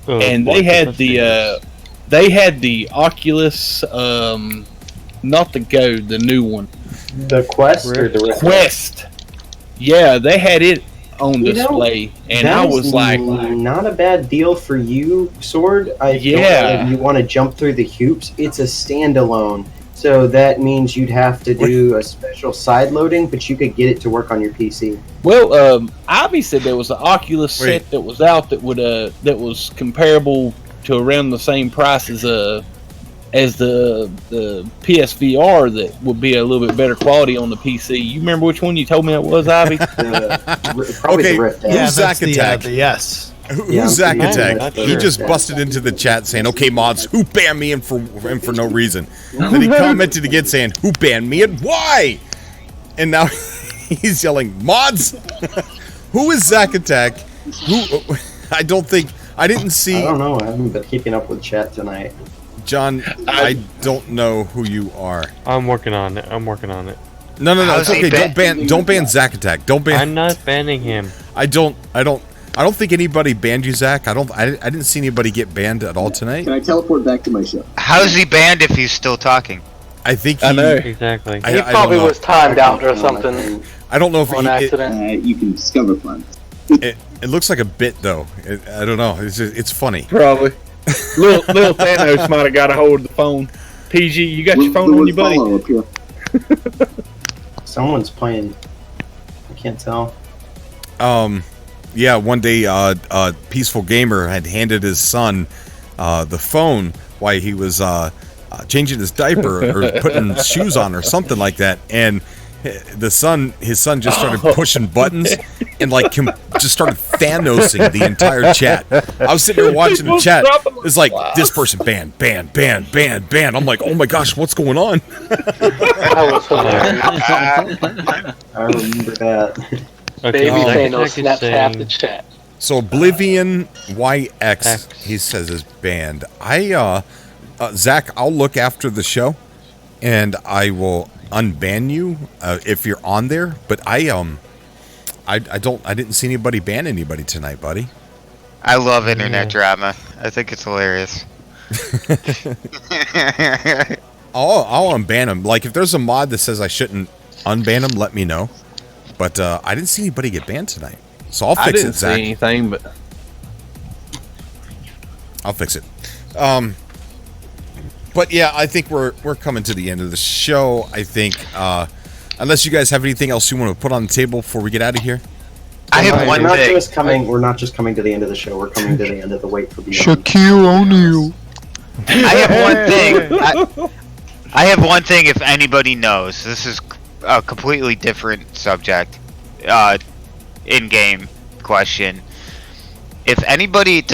And they had the Oculus, not the Go, the new one. The Quest or the Quest. Yeah, they had it on display, and I was like, not a bad deal for you, Sword. If you want to jump through the hoops, it's a standalone, so that means you'd have to do a special side loading, but you could get it to work on your PC. Well, Ivy said there was an Oculus set that was out that was comparable to around the same price as the PSVR that would be a little bit better quality on the PC. You remember which one you told me it was, Ivy? Probably the Rift. Who's Zack Attack? Yes. Who's Zack Attack? He just busted into the chat saying, "Okay, mods, who banned me and for no reason?" Then he commented again saying, "Who banned me and why?" And now he's yelling, "Mods, who is Zack Attack?" Who? I didn't see. I don't know. I haven't been keeping up with chat tonight. John, I don't know who you are. I'm working on it. No, it's okay. Don't ban Zack Attack. Don't ban. I'm not banning him. I don't think anybody banned you, Zach. I didn't see anybody get banned at all tonight. Can I teleport back to my show? How's he banned if he's still talking? I think I know. Exactly. He probably was timed out or something. I don't know if on accident. You can discover fun. It looks like a bit though. I don't know. It's funny. Probably. little Thanos might have got a hold of the phone. PG, you got your phone on you, buddy? Someone's playing. I can't tell. Yeah, one day, Peaceful Gamer had handed his son the phone while he was changing his diaper or putting shoes on or something like that, and his son just started pushing buttons and just started Thanosing the entire chat. I was sitting there watching the chat. It's like, this person banned. I'm like, oh my gosh, what's going on? That was hilarious. I remember that. Baby Thanos snaps half the chat. So Oblivion YX, he says, is banned. Zach, I'll look after the show, and I will unban you if you're on there. But I didn't see anybody ban anybody tonight, buddy. I love internet drama. I think it's hilarious. I'll unban him. Like, if there's a mod that says I shouldn't unban him, let me know. But I didn't see anybody get banned tonight, so I'll fix it, Zach. I didn't see anything, but I'll fix it. But yeah, I think we're coming to the end of the show. I think, unless you guys have anything else you want to put on the table before we get out of here. I have one thing. We're not just coming to the end of the show. We're coming to the end of the Wait for Beyond. Shaquille O'Neal. I have one thing. I have one thing. If anybody knows, this is a completely different subject. In-game question. If anybody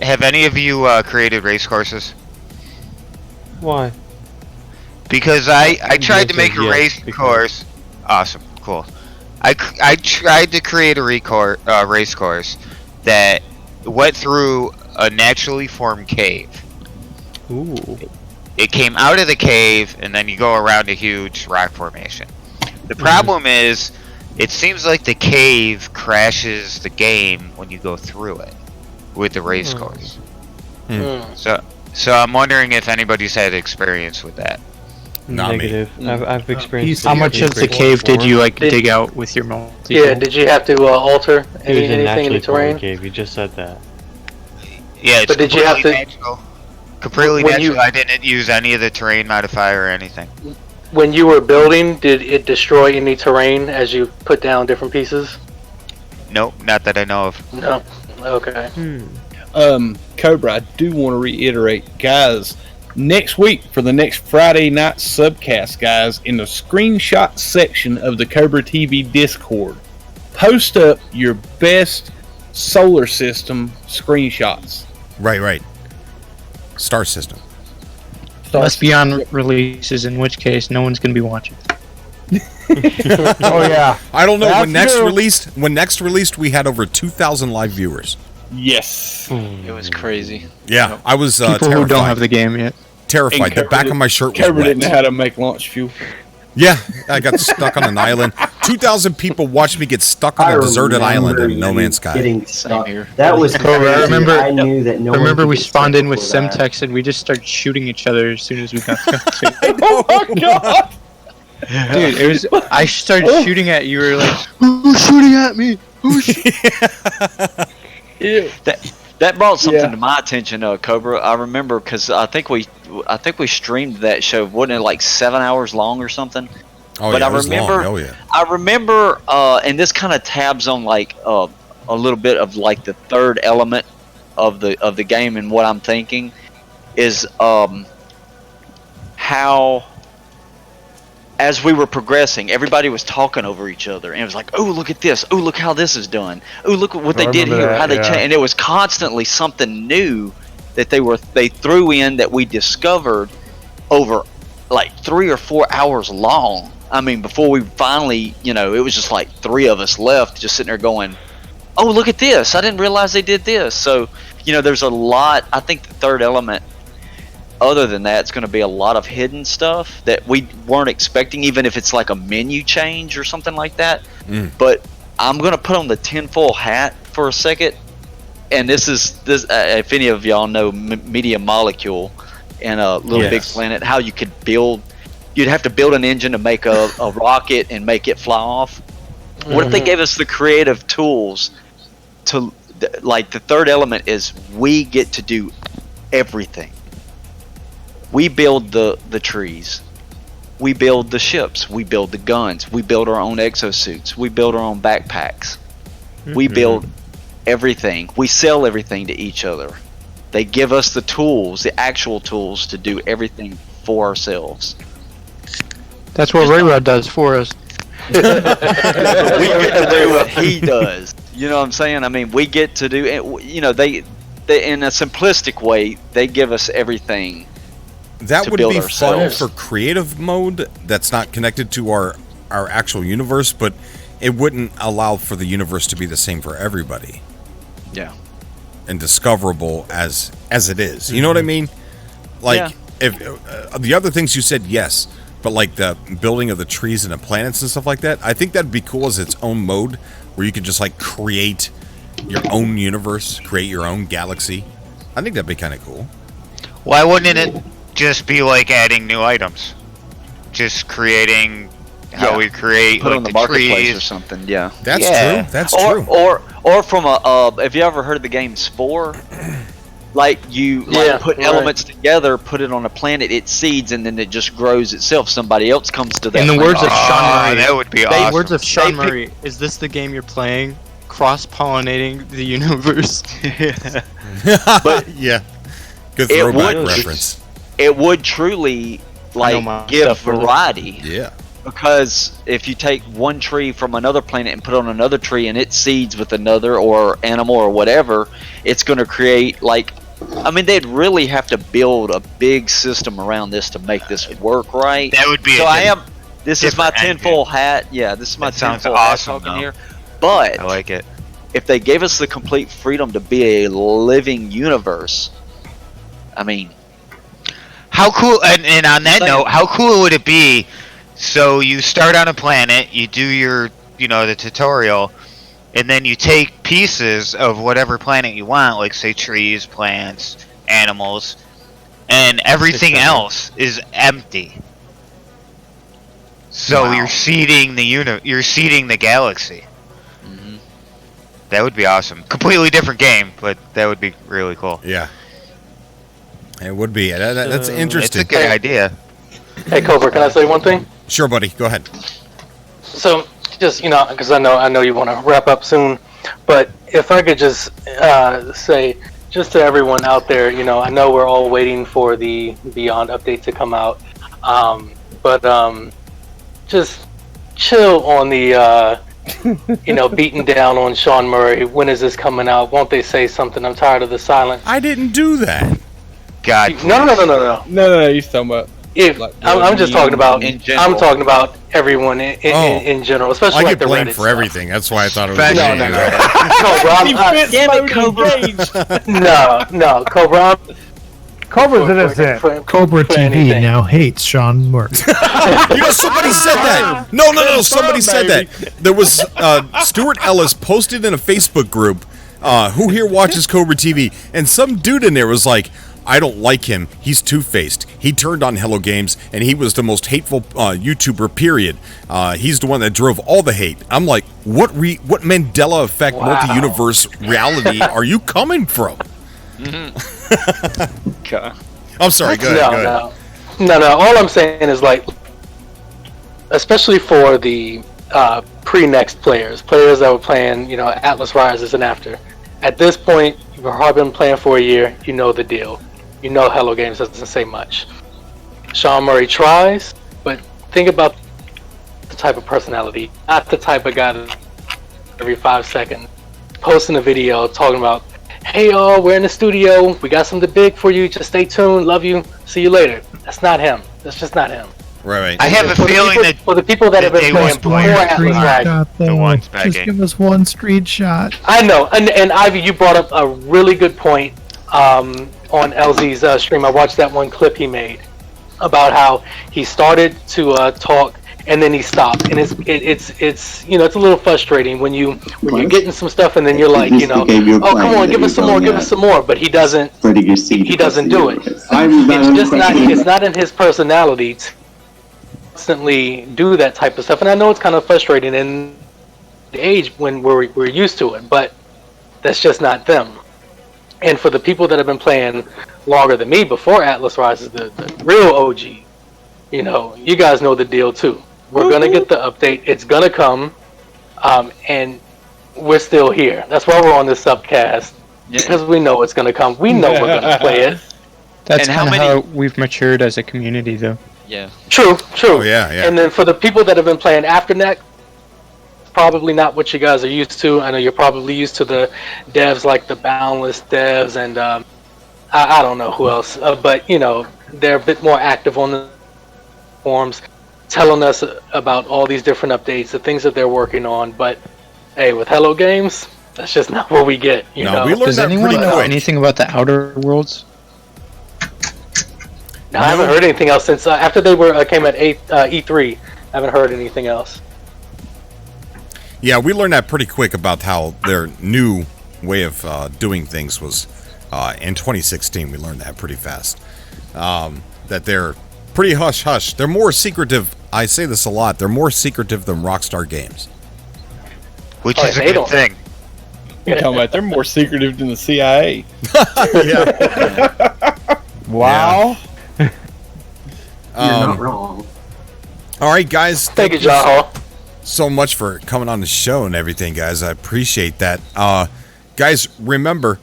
have any of you created race courses? Why? Because I tried to make a race course. Awesome, Cool. I tried to create a race course that went through a naturally formed cave. Ooh. It came out of the cave, and then you go around a huge rock formation. The problem is, it seems like the cave crashes the game when you go through it with the race course. So I'm wondering if anybody's had experience with that. Not Negative. I've experienced. How much of the cave did you dig out with your multi? Yeah, did you have to alter It was a anything in the naturally terrain? formed cave. You just said that. Yeah, it's But did you have to? natural. Completely When natural. you- I didn't use any of the terrain modifier or anything. When you were building, did it destroy any terrain as you put down different pieces? Nope, not that I know of. No. Okay. Cobra, I do want to reiterate, guys, next week for the next Friday night subcast, guys, in the screenshot section of the Cobra TV Discord, post up your best solar system screenshots. Right. Star system. Must be on releases, in which case no one's going to be watching. Oh yeah. I don't know That's when next true. released. When next released, we had over 2,000 live viewers. Yes. It was crazy. Yeah, I was People terrified. who don't have the game yet. Terrified. And The back of my shirt was Cobra didn't know wet. how to make launch fuel. Yeah, I got stuck on an island. 2,000 people watched me get stuck on a deserted island in No Man's Sky. Getting stuck. here. That was Cobra, crazy. I remember- I knew that no one Remember, could we get spawned stuck in with before that. Semtex and we just started shooting each other as soon as we got to Oh my god! Dude, it was. I started shooting at you. You were like, "Who's shooting at me? Ew. That brought something Yeah. to my attention, Cobra. I remember because I think we streamed that show. Wasn't it like 7 hours long or something? Oh But yeah, I it was remember- long. Oh yeah. I remember, and this kind of tabs on like a little bit of like the third element of the game, and what I'm thinking is how, as we were progressing, everybody was talking over each other, and it was like, "Oh, look at this! Oh, look how this is done! Oh, look at what they did remember here! that, How they yeah. changed!" And it was constantly something new that they threw in that we discovered over like 3 or 4 hours long. I mean, before we finally, it was just like 3 of us left, just sitting there going, "Oh, look at this! I didn't realize they did this." So, there's a lot. I think the third element, other than that, it's going to be a lot of hidden stuff that we weren't expecting, even if it's like a menu change or something like that. But I'm going to put on the tinfoil hat for a second, and this. If any of y'all know Media Molecule and Little Big Planet, how you could build. You'd have to build an engine to make a rocket and make it fly off. What if they gave us the creative tools to, like, the third element is we get to do everything. We build the trees. We build the ships. We build the guns. We build our own exosuits. We build our own backpacks. We build everything. We sell everything to each other. They give us the tools, the actual tools to do everything for ourselves. That's what Rayrod does for us. We get to do what he does. You know what I'm saying? I mean, we get to do. They in a simplistic way, they give us everything. That to would build be fun ourselves. for creative mode that's not connected to our actual universe, but it wouldn't allow for the universe to be the same for everybody Yeah. and discoverable as it is. You know what I mean? Like, if the other things you said, yes, but like the building of the trees and the planets and stuff like that, I think that'd be cool as its own mode where you could just like create your own universe, create your own galaxy. I think that'd be kind of cool. Why wouldn't it just be like adding new items? Just creating how we create Put like on the the marketplace trees. or something. Yeah. That's Yeah. true. That's or, true. Or from a have you ever heard of the game Spore? Like you put elements together, put it on a planet, it seeds, and then it just grows itself. Somebody else comes to that. In the words of Sean Murray, that would be awesome. words of Sean They pick- Murray, is this the game you're playing? Cross-pollinating the universe. But yeah, good it throwback would- reference. It would truly know my give stuff, brother. variety. Yeah. Because if you take one tree from another planet and put it on another tree and it seeds with another or animal or whatever, it's going to create they'd really have to build a big system around this to make this work right. That would be So This is my tinfoil hat. Yeah, this is my tinfoil hat talking here. But I like it. If they gave us the complete freedom to be a living universe, I mean, how cool! And on that note, how cool would it be? So you start on a planet, you do your, the tutorial, and then you take pieces of whatever planet you want, like say trees, plants, animals, and everything else is empty. So you're seeding you're seeding the galaxy. Mm-hmm. That would be awesome. Completely different game, but that would be really cool. Yeah. It would be. That's interesting. It's a good idea. Hey, Cobra, can I say one thing? Sure, buddy. Go ahead. So, just, because I know you want to wrap up soon, but if I could just say, just to everyone out there, I know we're all waiting for the Beyond update to come out, but just chill on the, beating down on Sean Murray. When is this coming out? Won't they say something? I'm tired of the silence. I didn't do that. God. No, you're talking about. I'm just talking about. I'm talking about everyone in general, especially I like get the blamed Reddit for stuff. everything. That's why I thought it was. No, Cobra. Cobra's innocent. Cobra TV now hates Sean Murray. Somebody said that. No. Somebody said that. There was Stuart Ellis posted in a Facebook group. Who here watches Cobra TV? And some dude in there was like, I don't like him. He's two-faced. He turned on Hello Games, and he was the most hateful YouTuber, period. He's the one that drove all the hate. I'm like, what Mandela effect, multi-universe reality are you coming from? Okay. I'm sorry, go ahead. No. All I'm saying is, like, especially for the pre-next players that were playing, Atlas Rises and after. At this point, you've probably been playing for a year. You know the deal. You know Hello Games doesn't say much. Sean Murray tries, but think about the type of personality. Not the type of guy that every 5 seconds posting a video talking about, hey y'all, we're in the studio. We got something big for you. Just stay tuned. Love you. See you later. That's not him. That's just not him. Right. I have a feeling that for the people that have been playing before Atlas Rises, the ones back Just give us one screenshot. I know, and Ivy, you brought up a really good point on LZ's stream. I watched that one clip he made about how he started to talk and then he stopped, and it's a little frustrating when you're getting some stuff and then you're like, oh come on, give us some more, but he doesn't do it. It's not in his personality to constantly do that type of stuff, and I know it's kind of frustrating in the age when we're used to it, but that's just not them. And for the people that have been playing longer than me before Atlas Rises, the real OG, you guys know the deal too. We're gonna get the update. It's gonna come, and we're still here. That's why we're on this subcast, because we know it's gonna come. We know we're gonna play it. That's how we've matured as a community, though. Yeah. True. Oh, yeah. And then for the people that have been playing after that, probably not what you guys are used to. I know you're probably used to the devs like the Boundless devs and I don't know who else, but they're a bit more active on the forums, telling us about all these different updates, the things that they're working on. But hey, with Hello Games, that's just not what we get. We learned Does that anyone pretty know quick. anything about the Outer Worlds? No, I haven't heard anything else since after they came at E3. I haven't heard anything else. Yeah, we learned that pretty quick about how their new way of doing things was in 2016. We learned that pretty fast. That they're pretty hush-hush. They're more secretive. I say this a lot. They're more secretive than Rockstar Games. Which is a good thing. You're talking about they're more secretive than the CIA. Wow. You're not wrong. All right, guys. Thank you, John Hall. So much for coming on the show and everything, guys. I appreciate that. Guys, remember,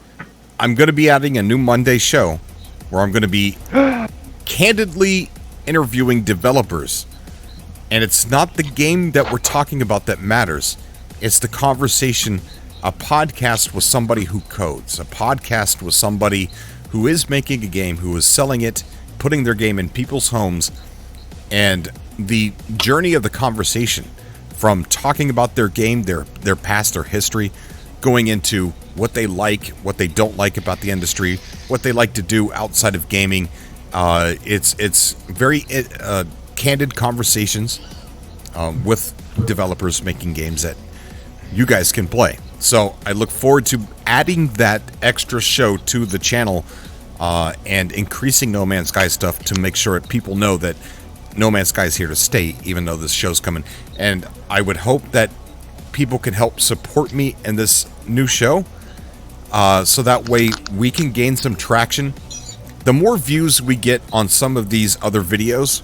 I'm going to be adding a new Monday show where I'm going to be candidly interviewing developers. And it's not the game that we're talking about that matters. It's the conversation, a podcast with somebody who codes, a podcast with somebody who is making a game, who is selling it, putting their game in people's homes, and the journey of the conversation, from talking about their game, their past, their history, going into what they like, what they don't like about the industry, what they like to do outside of gaming. It's very candid conversations with developers making games that you guys can play. So I look forward to adding that extra show to the channel and increasing No Man's Sky stuff to make sure that people know that No Man's Sky is here to stay, even though this show's coming. And I would hope that people can help support me in this new show, so that way we can gain some traction. The more views we get on some of these other videos,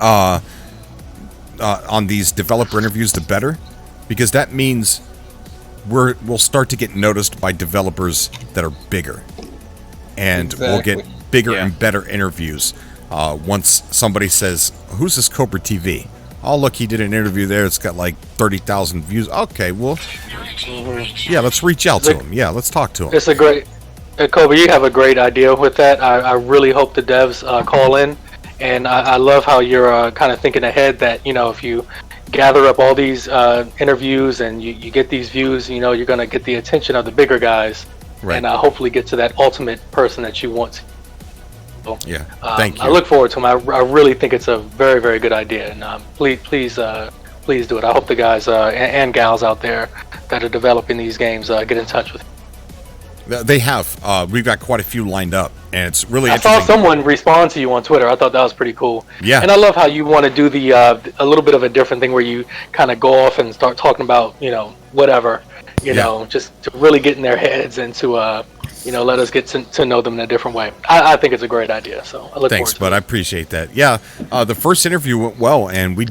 on these developer interviews, the better, because that means we'll start to get noticed by developers that are bigger, and we'll get bigger and better interviews. Once somebody says, "Who's this Cobra TV?" Oh, look, he did an interview there. It's got like 30,000 views. Okay, well, yeah, let's reach out to him. Yeah, let's talk to him. It's a great, Cobra, you have a great idea with that. I really hope the devs call in, and I love how you're kind of thinking ahead that, you know, if you gather up all these interviews and you get these views, you know, you're going to get the attention of the bigger guys, right, and hopefully get to that ultimate person that you want to. Yeah, thank you. I look forward to them. I really think it's a very, very good idea, and please do it. I hope the guys and gals out there that are developing these games get in touch with you. They have. We've got quite a few lined up, and it's really I interesting. saw someone respond to you on Twitter. I thought that was pretty cool. Yeah. And I love how you want to do the a little bit of a different thing where you kind of go off and start talking about, you know, whatever, you know, just to really get in their heads and to you know, let us get to know them in a different way. I think it's a great idea. So I look Thanks, forward to bud. I appreciate that. Yeah, the first interview went well, and we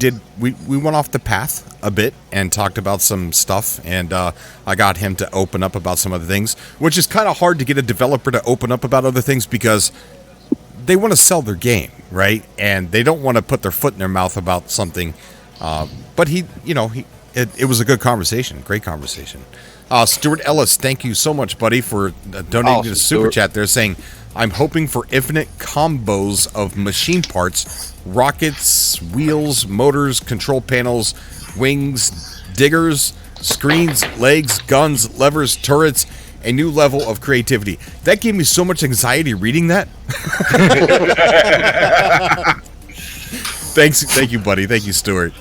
went off the path a bit and talked about some stuff, and I got him to open up about some other things, which is kind of hard to get a developer to open up about other things because they want to sell their game, right? And they don't want to put their foot in their mouth about something. But it was a good conversation, great conversation. Stuart Ellis, thank you so much, buddy, for donating to the super chat there, saying, "I'm hoping for infinite combos of machine parts, rockets, wheels, motors, control panels, wings, diggers, screens, legs, guns, levers, turrets, a new level of creativity." That gave me so much anxiety reading that. Thank you, buddy. Thank you, Stuart.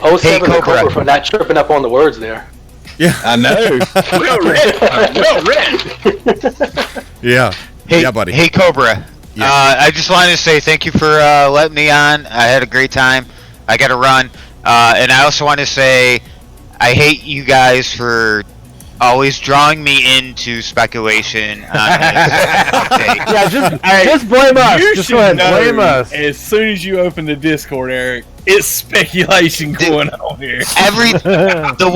07 Cobra for not tripping up on the words there. Yeah, I know. Well read. Yeah. Hey, yeah, buddy. Hey, Cobra. Yeah. I just wanted to say thank you for letting me on. I had a great time. I got to run. And I also want to say I hate you guys for always drawing me into speculation on this update. Yeah, just blame us. You Just should go ahead, know blame us. As soon as you open the Discord, Eric, it's speculation going on here. The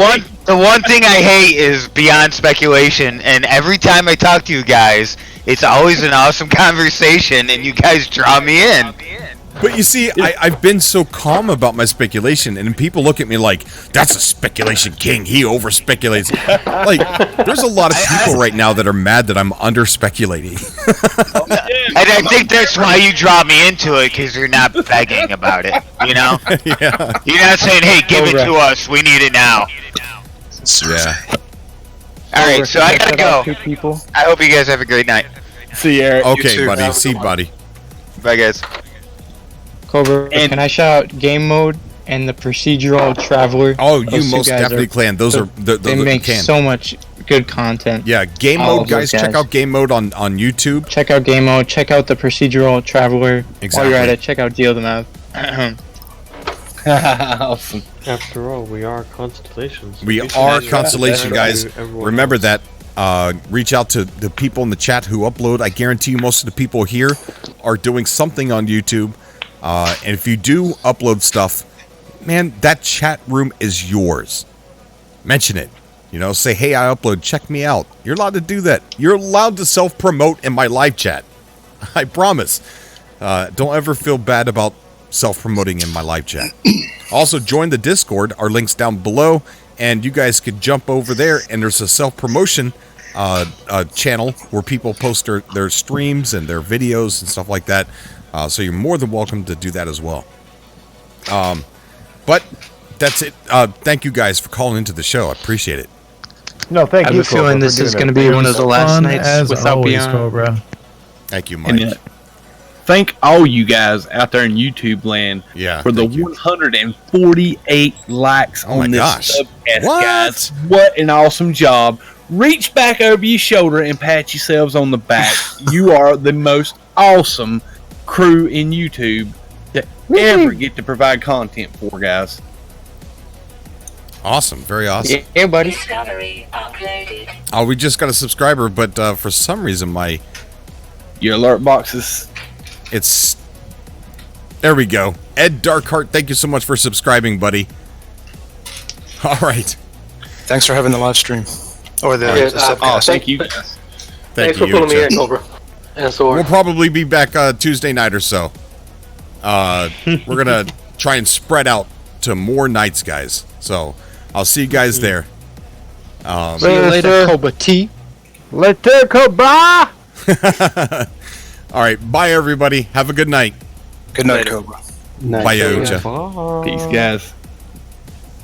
one thing I hate is beyond speculation, and every time I talk to you guys, it's always an awesome conversation, and you guys draw me in. But you see, I've been so calm about my speculation, and people look at me like, "That's a speculation king. He over speculates." Like, there's a lot of people right now that are mad that I'm under speculating. And I think that's why you draw me into it, because you're not begging about it, you know? Yeah. You're not saying, "Hey, give it to us. We need it now." Yeah. All right, so I gotta go. Two people. I hope you guys have a great night. See you, Eric. Okay, You too. buddy. See you, buddy. Bye, guys. Cobra, can I shout out game mode and the procedural traveler? Oh, you Those two most guys definitely can. Those are they make so much good content. Yeah, game All mode, of those guys. Check out game mode on YouTube. Check out game mode. Check out the procedural traveler. While Exactly. you're at it, check out Deal the Map. Awesome. After all, we are Constellations. We should are shout Constellation, out guys. to everyone Remember else. that. Reach out to the people in the chat who upload. I guarantee you most of the people here are doing something on YouTube. And if you do upload stuff, man, that chat room is yours. Mention it. You know, say, "Hey, I upload. Check me out." You're allowed to do that. You're allowed to self-promote in my live chat. I promise. Don't ever feel bad about self-promoting in my live chat. Also, join the Discord. Our link's down below. And you guys could jump over there, and there's a self-promotion channel where people post their streams and their videos and stuff like that. So you're more than welcome to do that as well. But that's it. Thank you guys for calling into the show. I appreciate it. No, thank I you. have a feeling this is going to be one of the last nights without Beyond. Cobra. Thank you, Mike. And, thank all you guys out there in YouTube land for the thank you. 148 likes Oh my on this gosh. subcast, What? guys. What an awesome job. Reach back over your shoulder and pat yourselves on the back. You are the most awesome crew in YouTube to ever get to provide content for, guys. Awesome. Very awesome. Yeah, buddy. We just got a subscriber, but for some reason your alert box is... It's... There we go. Ed Darkheart, thank you so much for subscribing, buddy. All right. Thanks for having the live stream. Or the subcast. Thank you. Thanks for pulling me in, Cobra. And Sword. We'll probably be back Tuesday night or so. We're going to try and spread out to more nights, guys. So, I'll see you guys there. See you later, Cobra T. Later, Cobra! All right. Bye, everybody. Have a good night. Good night, Cobra. Bye, Ocha. Peace, guys.